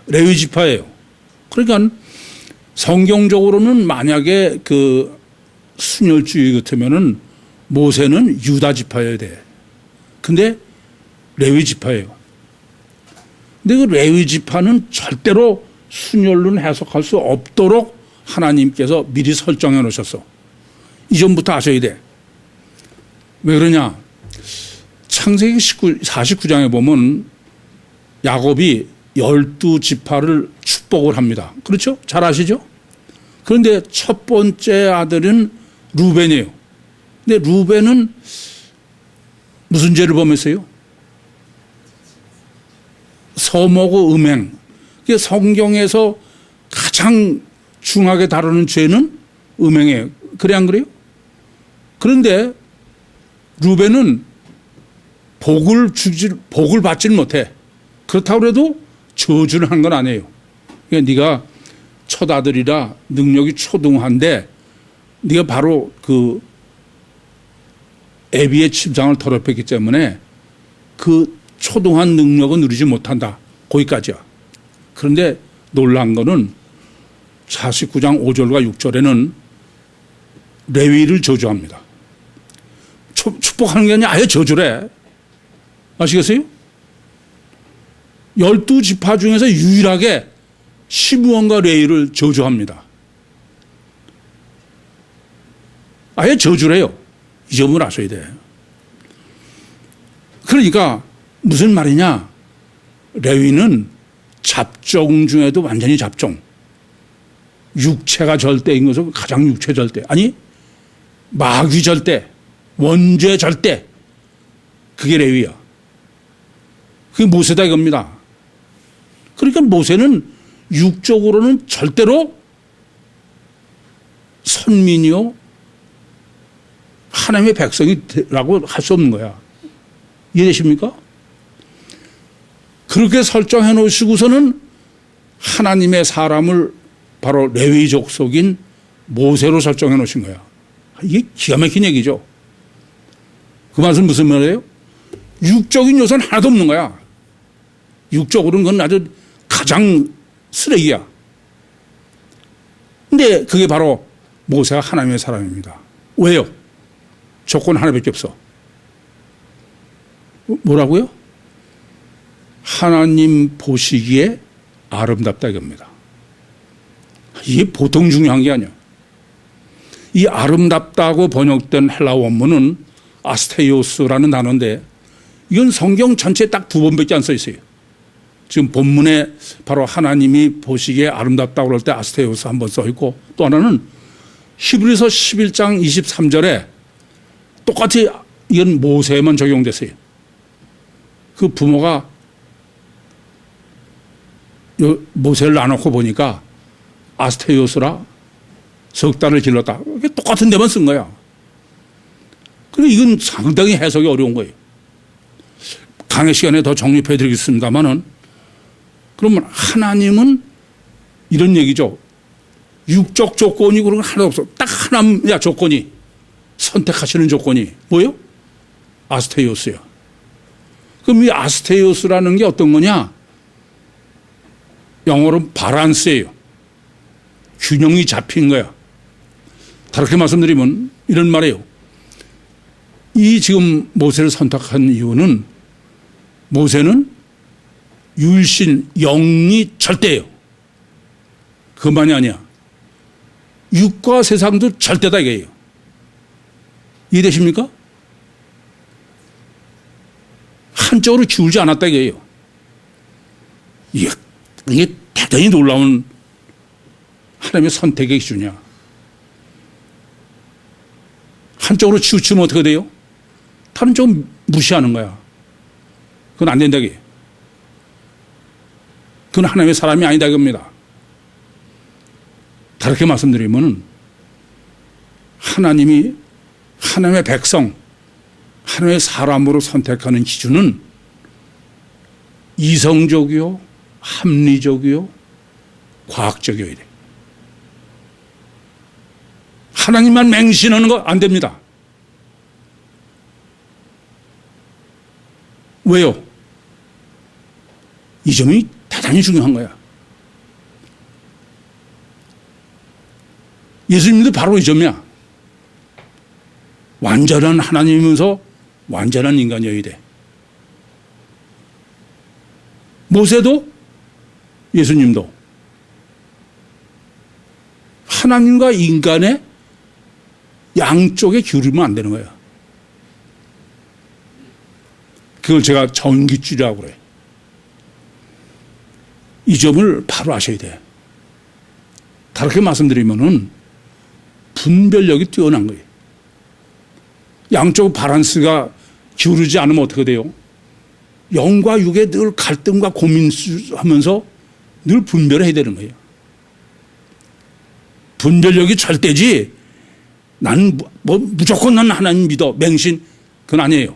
레위 지파예요. 그러니까 성경적으로는 만약에 그 순혈주의 같으면은 모세는 유다 지파여야 돼. 근데 레위 지파예요. 근데 그 레위 지파는 절대로 순혈로는 해석할 수 없도록 하나님께서 미리 설정해 놓으셨어. 이 점부터 아셔야 돼. 왜 그러냐? 창세기 49장에 보면 야곱이 12지파를 축복을 합니다. 그렇죠? 잘 아시죠? 그런데 첫 번째 아들은 루벤이에요. 근데 루벤은 무슨 죄를 범했어요? 서먹어 음행. 성경에서 가장 중하게 다루는 죄는 음행이에요. 그래 안 그래요? 그런데 루벤은 복을 받지는 못해. 그렇다고 해도 저주를 한 건 아니에요. 그러니까 네가 첫 아들이라 능력이 초등한데 네가 바로 그 애비의 침상을 더럽혔기 때문에 그 초등한 능력은 누리지 못한다. 거기까지야. 그런데 놀란 거는 49장 5절과 6절에는 레위를 저주합니다. 축복하는 게 아니라 아예 저주래. 아시겠어요? 12지파 중에서 유일하게 시므온과 레위를 저주합니다. 아예 저주래요. 이 점을 아셔야 돼요. 그러니까 무슨 말이냐? 레위는 잡종 중에도 완전히 잡종. 육체가 절대인 것은 가장 육체 절대. 아니, 마귀 절대, 원죄 절대. 그게 레위야. 그게 모세다 이겁니다. 그러니까 모세는 육적으로는 절대로 선민이요 하나님의 백성이라고 할 수 없는 거야. 이해되십니까? 그렇게 설정해 놓으시고서는 하나님의 사람을 바로 레위 족속인 모세로 설정해 놓으신 거야. 이게 기가 막힌 얘기죠. 그 말은 무슨 말이에요? 육적인 요소는 하나도 없는 거야. 육적으로는 그건 아주 가장 쓰레기야. 근데 그게 바로 모세가 하나님의 사람입니다. 왜요? 조건 하나밖에 없어. 뭐라고요? 하나님 보시기에 아름답다 이겁니다. 이게 보통 중요한 게 아니야. 이 아름답다고 번역된 헬라 원문은 아스테이오스라는 단어인데 이건 성경 전체에 딱 2번밖에 안 써 있어요. 지금 본문에 바로 하나님이 보시기에 아름답다고 그럴 때 아스테이오스 한 번 써 있고 또 하나는 히브리서 11장 23절에 똑같이 이건 모세에만 적용됐어요. 그 부모가 모세를 놔놓고 보니까 아스테이오스라 석 달을 길렀다. 이게 똑같은 데만 쓴 거야. 그리고 이건 상당히 해석이 어려운 거예요. 강의 시간에 더 정립해 드리겠습니다만은 그러면 하나님은 이런 얘기죠. 육적 조건이 그런 거 하나도 없어. 딱 하나야 조건이. 선택하시는 조건이. 뭐예요? 아스테이오스야. 그럼 이 아스테이오스라는 게 어떤 거냐? 영어로 바란스예요. 균형이 잡힌 거야. 다르게 말씀드리면 이런 말이에요. 이 지금 모세를 선택한 이유는 모세는 율신, 영이 절대예요. 그만이 아니야. 육과 세상도 절대다 이게요. 이해되십니까? 한쪽으로 기울지 않았다 이게요. 이게 대단히 놀라운 하나님의 선택의 기준이야. 한쪽으로 치우치면 어떻게 돼요? 다른 쪽은 무시하는 거야. 그건 안 된다 이게. 그건 하나님의 사람이 아니다 이겁니다. 다르게 말씀드리면 하나님이 하나님의 백성, 하나님의 사람으로 선택하는 기준은 이성적이요, 합리적이요, 과학적이어야 돼. 하나님만 맹신하는 거 안 됩니다. 왜요? 이 점이 대단히 중요한 거야. 예수님도 바로 이 점이야. 완전한 하나님이면서 완전한 인간이어야 돼. 모세도 예수님도 하나님과 인간의 양쪽에 기울이면 안 되는 거예요. 그걸 제가 전기줄이라고 그래요. 이 점을 바로 아셔야 돼. 다르게 말씀드리면은 분별력이 뛰어난 거예요. 양쪽 바란스가 기울이지 않으면 어떻게 돼요? 영과 육에 늘 갈등과 고민하면서 늘 분별해야 되는 거예요. 분별력이 절대지 나는 뭐 무조건 난 하나님 믿어 맹신 그건 아니에요.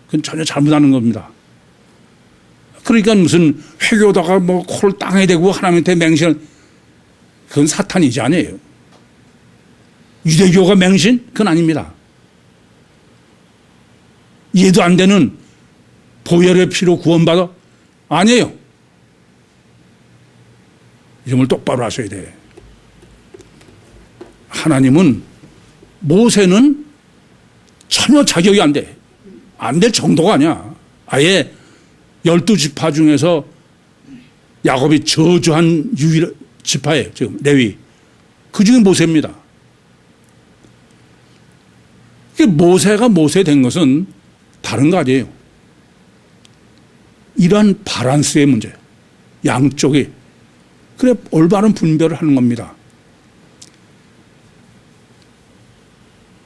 그건 전혀 잘못하는 겁니다. 그러니까 무슨 회교다가 뭐 코를 땅에 대고 하나님한테 맹신 그건 사탄이지 아니에요. 유대교가 맹신? 그건 아닙니다. 이해도 안 되는 보혈의 피로 구원받아? 아니에요. 이 점을 똑바로 하셔야 돼. 하나님은 모세는 전혀 자격이 안 돼. 안 될 정도가 아니야. 아예 12지파 중에서 야곱이 저주한 유일 지파예요. 지금 레위. 그 중에 모세입니다. 모세가 모세 된 것은 다른 거 아니에요. 이러한 바란스의 문제. 양쪽이. 그래 올바른 분별을 하는 겁니다.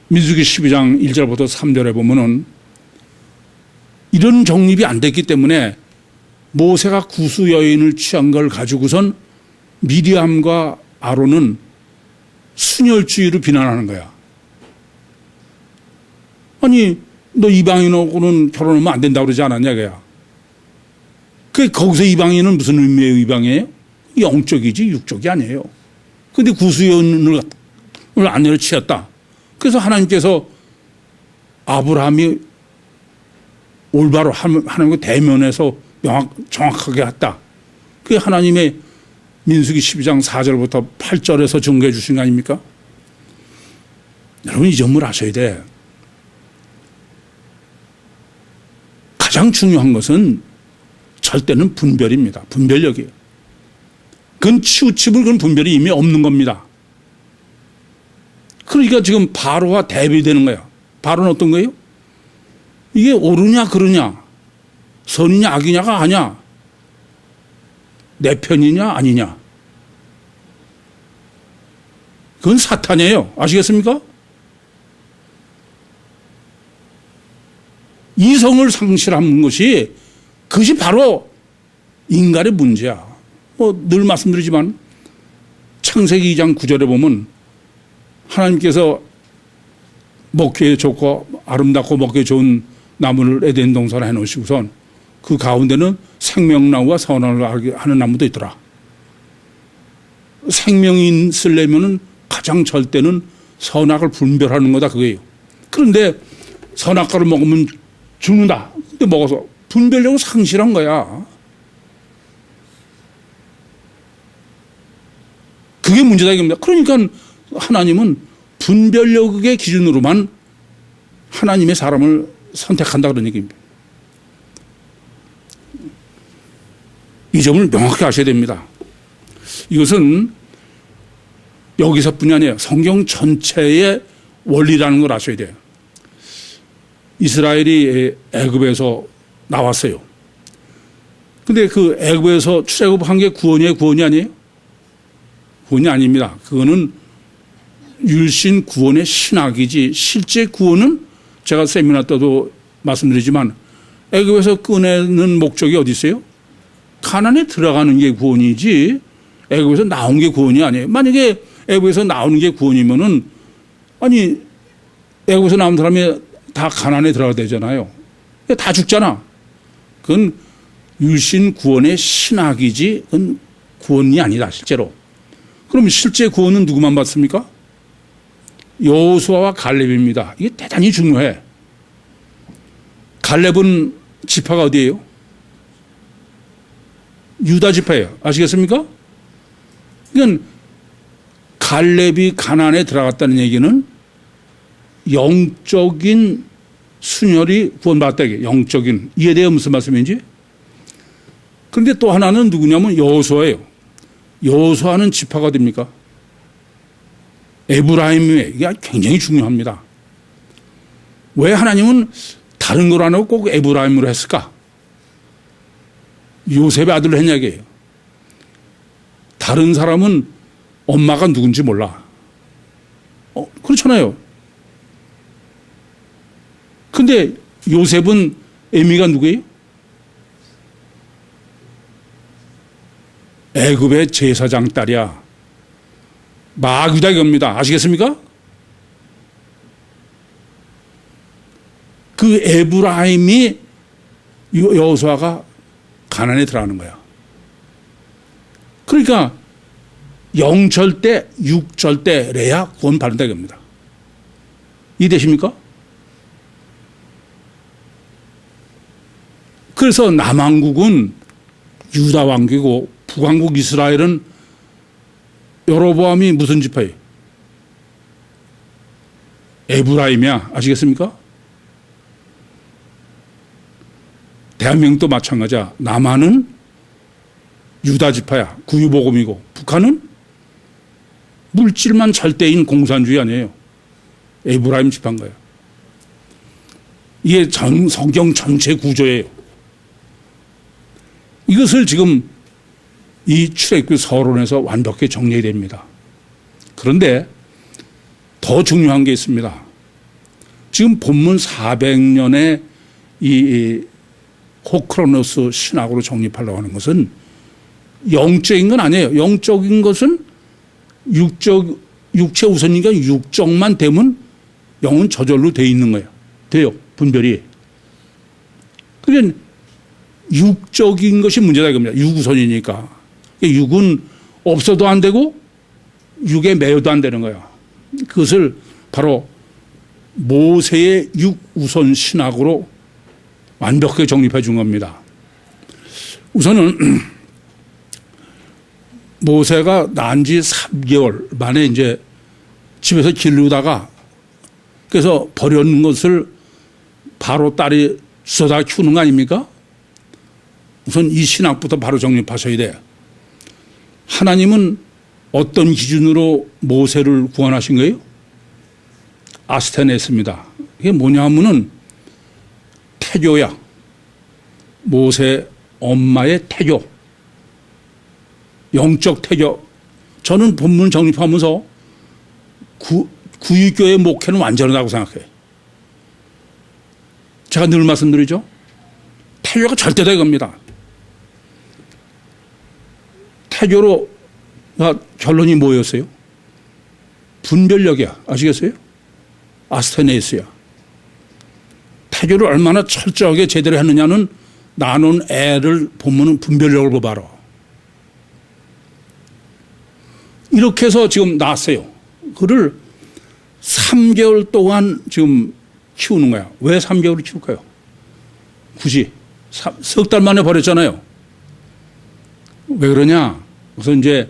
민수기 12장 1절부터 3절에 보면은 이런 정립이 안 됐기 때문에 모세가 구수 여인을 취한 걸 가지고선 미리암과 아론은 순혈주의로 비난하는 거야. 아니 너 이방인하고는 결혼하면 안 된다고 그러지 않았냐 그야. 거기서 이방인은 무슨 의미의 이방이에요? 영적이지 육적이 아니에요. 그런데 구수 여인을 아내로 취했다. 그래서 하나님께서 아브라함이 올바로 하나님과 대면해서 정확하게 했다. 그게 하나님의 민수기 12장 4절부터 8절에서 증거해 주신 거 아닙니까? 여러분 이 점을 아셔야 돼. 가장 중요한 것은 절대는 분별입니다. 분별력이에요. 그건 치우침을 그런 분별이 이미 없는 겁니다. 그러니까 지금 바로와 대비되는 거예요. 바로는 어떤 거예요? 이게 옳으냐 그르냐, 선이냐 악이냐가 아니야. 내 편이냐 아니냐. 그건 사탄이에요. 아시겠습니까? 이성을 상실한 것이 그것이 바로 인간의 문제야. 늘 말씀드리지만 창세기 2장 9절에 보면 하나님께서 먹기에 좋고 아름답고 먹기에 좋은 나무를 에덴 동산에 해놓으시고선 그 가운데는 생명나무와 선악을 알게 하는 나무도 있더라. 생명이 있으려면 가장 절대는 선악을 분별하는 거다 그거예요. 그런데 선악과를 먹으면 죽는다. 근데 먹어서 분별력을 상실한 거야. 그게 문제다 이겁니다. 그러니까 하나님은 분별력의 기준으로만 하나님의 사람을 선택한다 그런 얘기입니다. 이 점을 명확히 아셔야 됩니다. 이것은 여기서뿐이 아니에요. 성경 전체의 원리라는 걸 아셔야 돼요. 이스라엘이 애굽에서 나왔어요. 근데 그 애굽에서 출애굽한 게 구원이에요? 구원이 아니에요? 구원이 아닙니다. 그거는 율신 구원의 신학이지 실제 구원은 제가 세미나 때도 말씀드리지만 애굽에서 꺼내는 목적이 어디 있어요? 가나안에 들어가는 게 구원이지 애굽에서 나온 게 구원이 아니에요. 만약에 애굽에서 나오는 게 구원이면은 아니 애굽에서 나온 사람이 다 가나안에 들어가야 되잖아요. 다 죽잖아. 그건 율신 구원의 신학이지 그건 구원이 아니다 실제로. 그럼 실제 구원은 누구만 받습니까? 여호수아와 갈렙입니다. 이게 대단히 중요해. 갈렙은 지파가 어디예요? 유다 지파예요. 아시겠습니까? 그러니까 갈렙이 가나안에 들어갔다는 얘기는 영적인 순혈이 구원받았다. 영적인. 이해돼요? 무슨 말씀인지? 그런데 또 하나는 누구냐면 여호수아예요. 여호수아는 지파가 어디입니까? 에브라임이에요. 이게 굉장히 중요합니다. 왜 하나님은 다른 걸 안 하고 꼭 에브라임으로 했을까? 요셉의 아들로 했냐 이게요. 다른 사람은 엄마가 누군지 몰라. 그렇잖아요. 근데 요셉은 애미가 누구예요? 애굽의 제사장 딸이야. 마귀다 이겁니다. 아시겠습니까? 그 에브라임이 여호수아가 가나안에 들어가는 거야. 그러니까 영절대, 육절대 레야 구원 받는다 이겁니다. 이해되십니까? 그래서 남왕국은 유다 왕국이고 북왕국 이스라엘은 여로보암이 무슨 지파예요? 에브라임이야. 아시겠습니까? 대한민국도 마찬가지야. 남한은 유다 지파야. 구유복음이고 북한은 물질만 절대인 공산주의 아니에요. 에브라임 지파인 거예요. 이게 성경 전체 구조예요. 이것을 지금 이 출애굽기 서론에서 완벽히 정리해야 됩니다. 그런데 더 중요한 게 있습니다. 지금 본문 400년의 이 호크로노스 신학으로 정립하려고 하는 것은 영적인 건 아니에요. 영적인 것은 육체 우선이니까 육적만 되면 영은 저절로 돼 있는 거예요. 돼요. 분별이. 그러니까 육적인 것이 문제다 이겁니다. 육우선이니까. 육은 없어도 안 되고 육에 매여도 안 되는 거예요. 그것을 바로 모세의 육우선 신학으로 완벽하게 정립해 준 겁니다. 우선은 모세가 난 지 3개월 만에 이제 집에서 기르다가 그래서 버려놓은 것을 바로 딸이 쏟아 키우는 거 아닙니까? 우선 이 신학부터 바로 정립하셔야 돼요. 하나님은 어떤 기준으로 모세를 구원하신 거예요? 아스테네스입니다. 이게 뭐냐 하면은 태교야. 모세 엄마의 태교. 영적 태교. 저는 본문 정립하면서 구유교의 목회는 완전하다고 생각해요. 제가 늘 말씀드리죠. 태교가 절대다 이겁니다. 태교로 결론이 뭐였어요? 분별력이야. 아시겠어요? 아스테네스야. 태교를 얼마나 철저하게 제대로 했느냐는 나눈 애를 보면 분별력을 봐봐라. 이렇게 해서 지금 낳았어요. 그를 3개월 동안 지금 키우는 거야. 왜 3개월을 키울까요? 굳이 석 달 만에 버렸잖아요. 왜 그러냐? 우선 이제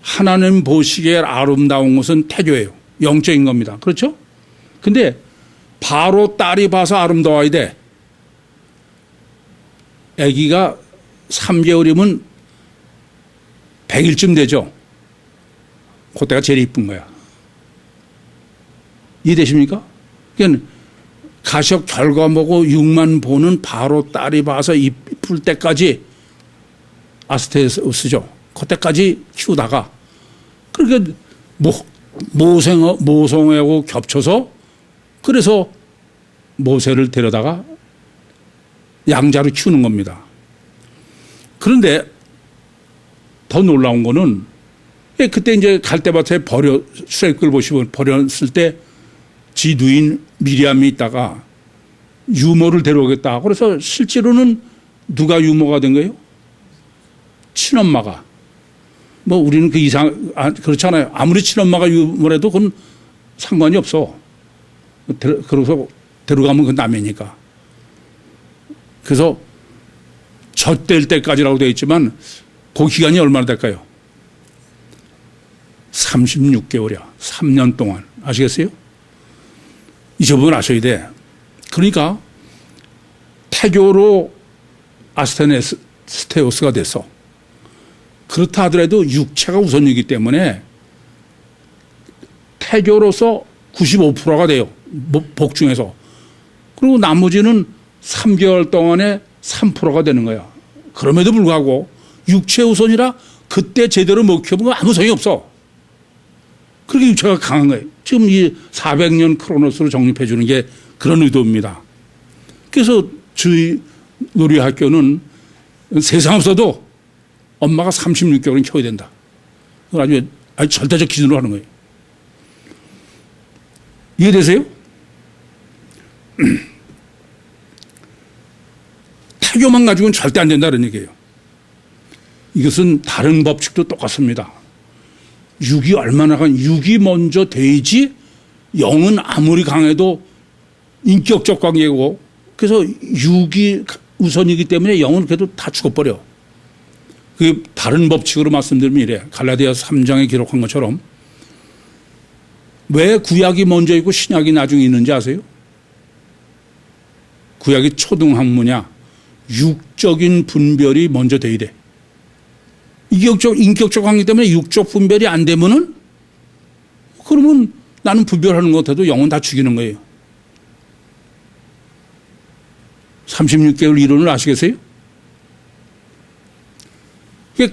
하나님 보시기에 아름다운 것은 태교예요. 영적인 겁니다. 그렇죠? 근데 바로 딸이 봐서 아름다워야 돼. 아기가 3개월이면 100일쯤 되죠. 그때가 제일 이쁜 거야. 이해되십니까? 그러니까 가시적 결과보고 육만 보는 바로 딸이 봐서 이쁠 때까지 아스테네스죠. 그때까지 키우다가 그렇게 모성애하고 겹쳐서 그래서 모세를 데려다가 양자로 키우는 겁니다. 그런데 더 놀라운 거는 그때 이제 갈대밭에 수레끌 보시면 버렸을 때 지 누인 미리암이 있다가 유모를 데려오겠다. 그래서 실제로는 누가 유모가 된 거예요? 친엄마가. 뭐 우리는 그렇잖아요. 아무리 친엄마가 유모라도 그건 상관이 없어. 그래서 데려가면 그건 남이니까. 그래서 젖될 때까지라고 되어 있지만 그 기간이 얼마나 될까요? 36개월이야. 3년 동안. 아시겠어요? 이 부분 아셔야 돼. 그러니까 태교로 아스테네스테오스가 됐어. 그렇다 하더라도 육체가 우선이기 때문에 태교로서 95%가 돼요. 복 중에서. 그리고 나머지는 3개월 동안에 3%가 되는 거야. 그럼에도 불구하고 육체 우선이라 그때 제대로 못 키우면 아무 소용이 없어. 그렇게 육체가 강한 거예요. 지금 이 400년 크로노스로 정립해 주는 게 그런 의도입니다. 그래서 저희 놀이학교는 세상 없어도 엄마가 36개월은 키워야 된다. 그걸 아주 절대적 기준으로 하는 거예요. 이해되세요? 태교만 가지고는 절대 안 된다는 얘기예요. 이것은 다른 법칙도 똑같습니다. 육이 얼마나 육이 먼저 돼야지 영은 아무리 강해도 인격적 관계고 그래서 육이 우선이기 때문에 영은 그래도 다 죽어버려. 그 다른 법칙으로 말씀드리면 이래. 갈라디아서 3장에 기록한 것처럼 왜 구약이 먼저 있고 신약이 나중에 있는지 아세요? 구약이 초등학문이야. 육적인 분별이 먼저 돼야 돼. 인격적 관계 때문에 육적 분별이 안 되면은 그러면 나는 분별하는 것 같아도 영은 다 죽이는 거예요. 36개월 이론을 아시겠어요?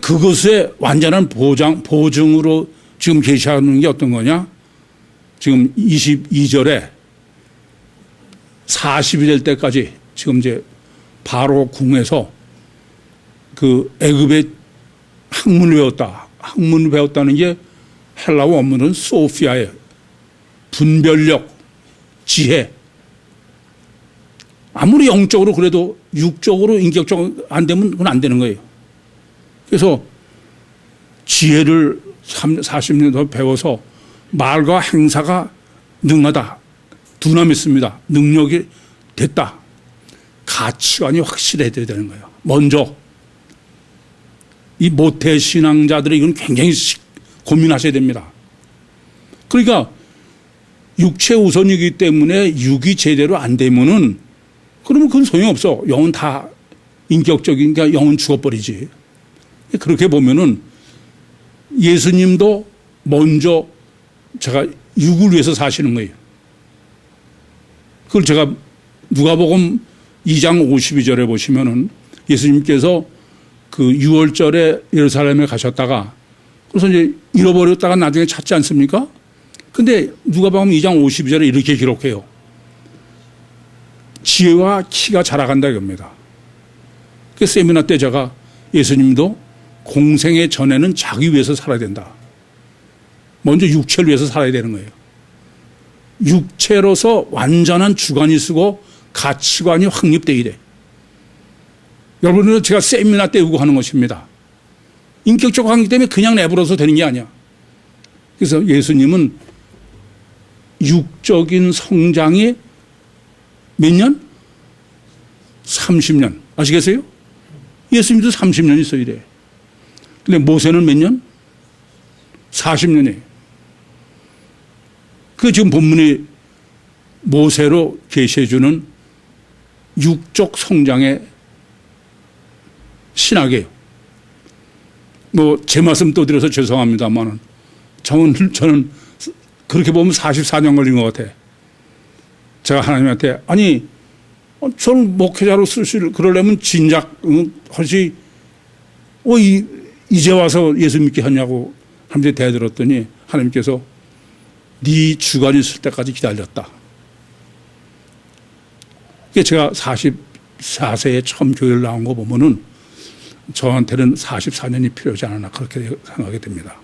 그것의 완전한 보증으로 지금 계시하는 게 어떤 거냐? 지금 22절에 40이 될 때까지 지금 이제 바로 궁에서 그 애굽의 학문을 배웠다. 학문을 배웠다는 게 헬라어 원문은 소피아예요. 분별력, 지혜. 아무리 영적으로 그래도 육적으로 인격적으로 안 되면 그건 안 되는 거예요. 그래서 지혜를 40년 더 배워서 말과 행사가 능하다. 두나미스입니다. 능력이 됐다. 가치관이 확실해야 되는 거예요. 먼저 이 모태 신앙자들이 이건 굉장히 고민하셔야 됩니다. 그러니까 육체 우선이기 때문에 육이 제대로 안 되면은 그러면 그건 소용없어. 영은 다 인격적이니까 영은 죽어버리지. 그렇게 보면은 예수님도 먼저 제가 육을 위해서 사시는 거예요. 그걸 제가 누가복음 2장 52절에 보시면은 예수님께서 그 6월절에 예루살렘에 가셨다가 그래서 이제 잃어버렸다가 나중에 찾지 않습니까? 근데 누가복음 2장 52절에 이렇게 기록해요. 지혜와 키가 자라간다 이겁니다. 그 세미나 때 제가 예수님도 공생의 전에는 자기 위해서 살아야 된다. 먼저 육체를 위해서 살아야 되는 거예요. 육체로서 완전한 주관이 쓰고 가치관이 확립되어야 돼. 여러분은 제가 세미나 때우고 하는 것입니다. 인격적 관계 때문에 그냥 내버려서 되는 게 아니야. 그래서 예수님은 육적인 성장이 몇 년? 30년. 아시겠어요? 예수님도 30년 있어야 돼. 근데 모세는 몇 년? 40년이에요. 그 지금 본문이 모세로 계시해주는 육적 성장의 신학이에요. 뭐 제 말씀 또 드려서 죄송합니다만 저는 그렇게 보면 44년 걸린 것 같아. 제가 하나님한테 아니 저는 목회자로 쓰실 그러려면 진작 하지 이제 와서 예수 믿게 하냐고 하나님께 대들었더니 하나님께서 네 주관이 있을 때까지 기다렸다. 그게 제가 44세에 처음 교회를 나온 거 보면은 저한테는 44년이 필요하지 않나 그렇게 생각하게 됩니다.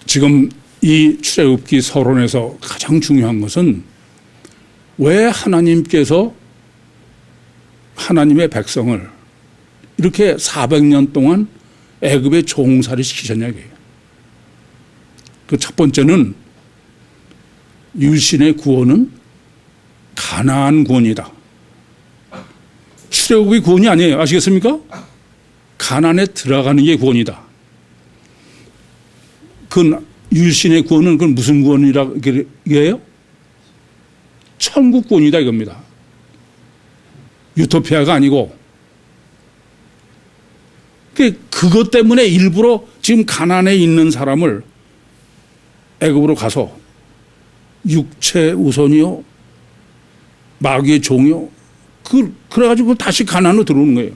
지금 이 출애굽기 서론에서 가장 중요한 것은 왜 하나님께서 하나님의 백성을 이렇게 400년 동안 애굽의 종살이 시키셨냐 이거예요. 그 첫 번째는 율신의 구원은 가나안 구원이다. 출애굽이 구원이 아니에요. 아시겠습니까? 가나안에 들어가는 게 구원이다. 그 율신의 구원은 그건 무슨 구원이라고 얘기해요? 천국 구원이다 이겁니다. 유토피아가 아니고 그것 때문에 일부러 지금 가나안에 있는 사람을 애굽으로 가서 육체 우선이요 마귀의 종이요 그래가지고 다시 가나안으로 들어오는 거예요.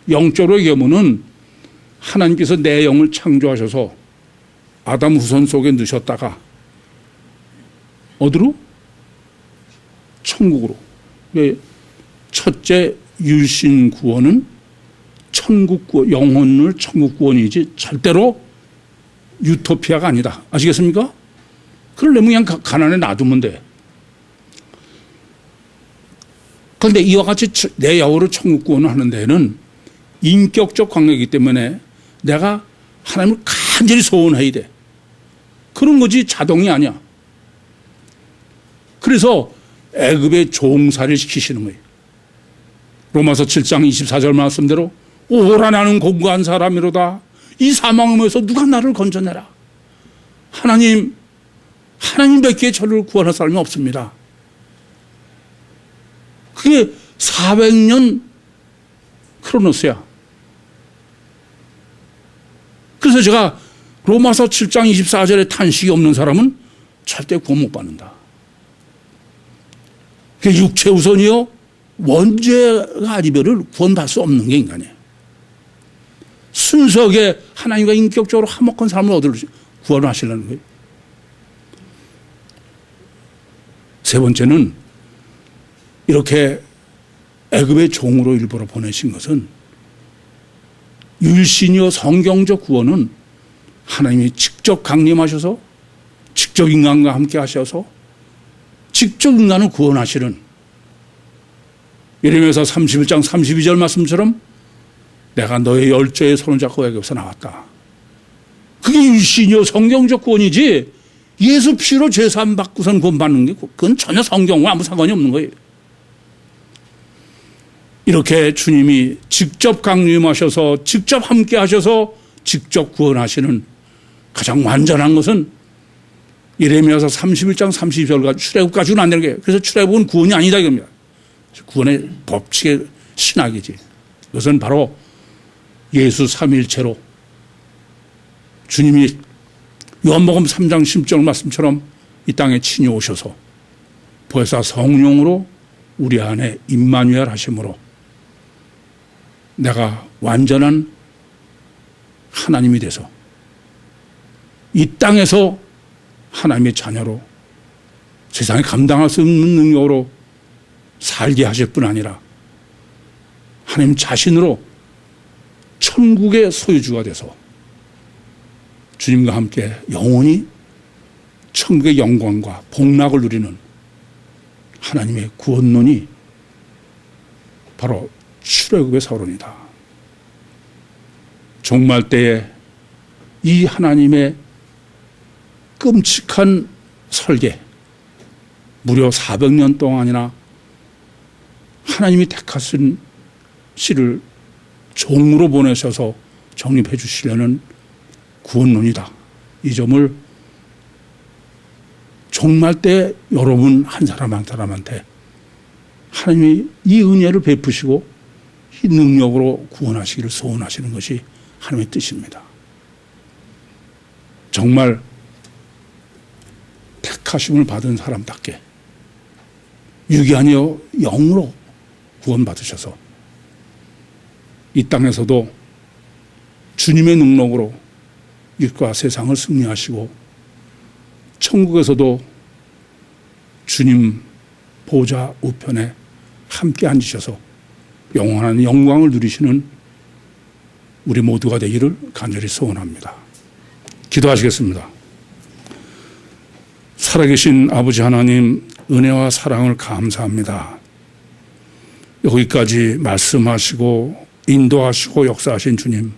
영적으로 얘기하면은 하나님께서 내 영을 창조하셔서 아담 후손 속에 넣으셨다가 어디로? 천국으로. 첫째 율신 구원은 천국 구원, 영혼을 천국 구원이지 절대로 유토피아가 아니다. 아시겠습니까? 그러려면 그냥 가난에 놔두면 돼. 그런데 이와 같이 내 영혼을 천국 구원을 하는 데는 인격적 관계이기 때문에 내가 하나님을 간절히 소원해야 돼. 그런 거지 자동이 아니야. 그래서 애굽의 종살이를 시키시는 거예요. 로마서 7장 24절 말씀대로 오라 나는 공고한 사람이로다. 이 사망에서 누가 나를 건져내라. 하나님밖에 저를 구원할 사람이 없습니다. 그게 400년 크로노스야. 그래서 제가 로마서 7장 24절에 탄식이 없는 사람은 절대 구원 못 받는다. 그게 육체 우선이요 원죄가 아니면은 구원받을 수 없는 게 인간이에요. 순수하게 하나님과 인격적으로 화목한 삶을 얻을 구원하시려는 거예요. 세 번째는 이렇게 애굽의 종으로 일부러 보내신 것은 율신이요 성경적 구원은 하나님이 직접 강림하셔서 직접 인간과 함께 하셔서 직접 인간을 구원하시는 예레미야서 31장 32절 말씀처럼 내가 너의 열조의 손을 잡고 애굽에서 나왔다. 그게 율신이요 성경적 구원이지 예수 피로 죄사함 받고선 구원받는 게 그건 전혀 성경과 아무 상관이 없는 거예요. 이렇게 주님이 직접 강림하셔서 직접 함께 하셔서 직접 구원하시는 가장 완전한 것은 예레미야서 31장 32절 출애굽 가지고는 안 되는 게, 그래서 출애굽은 구원이 아니다 이겁니다. 구원의 법칙의 신학이지. 그것은 바로 예수 삼위일체로 주님이 요한복음 3장 10절 말씀처럼 이 땅에 친히 오셔서 보혜사 성령으로 우리 안에 임마누엘 하심으로 내가 완전한 하나님이 돼서 이 땅에서 하나님의 자녀로 세상에 감당할 수 없는 능력으로 살게 하실 뿐 아니라 하나님 자신으로 천국의 소유주가 돼서 주님과 함께 영원히 천국의 영광과 복락을 누리는 하나님의 구원론이 바로 출애굽의 서론이다. 종말 때에 이 하나님의 끔찍한 설계, 무려 400년 동안이나 하나님이 택하신 씨를 종으로 보내셔서 정립해 주시려는 구원론이다. 이 점을 종말 때 여러분 한 사람 한 사람한테 하나님이 이 은혜를 베푸시고 이 능력으로 구원하시기를 소원하시는 것이 하나님의 뜻입니다. 정말 택하심을 받은 사람답게 육이 아니여 영으로 구원받으셔서 이 땅에서도 주님의 능력으로 일과 세상을 승리하시고 천국에서도 주님 보좌 우편에 함께 앉으셔서 영원한 영광을 누리시는 우리 모두가 되기를 간절히 소원합니다. 기도하시겠습니다. 살아계신 아버지 하나님, 은혜와 사랑을 감사합니다. 여기까지 말씀하시고 인도하시고 역사하신 주님,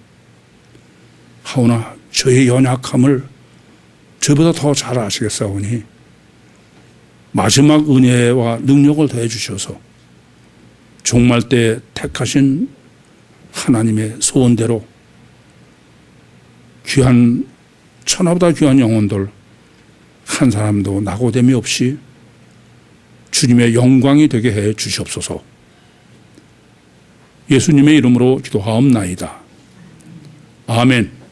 하오나 저의 연약함을 저보다 더 잘 아시겠사오니 마지막 은혜와 능력을 더해 주셔서 종말 때 택하신 하나님의 소원대로 귀한 천하보다 귀한 영혼들 한 사람도 낙오됨이 없이 주님의 영광이 되게 해 주시옵소서. 예수님의 이름으로 기도하옵나이다. 아멘.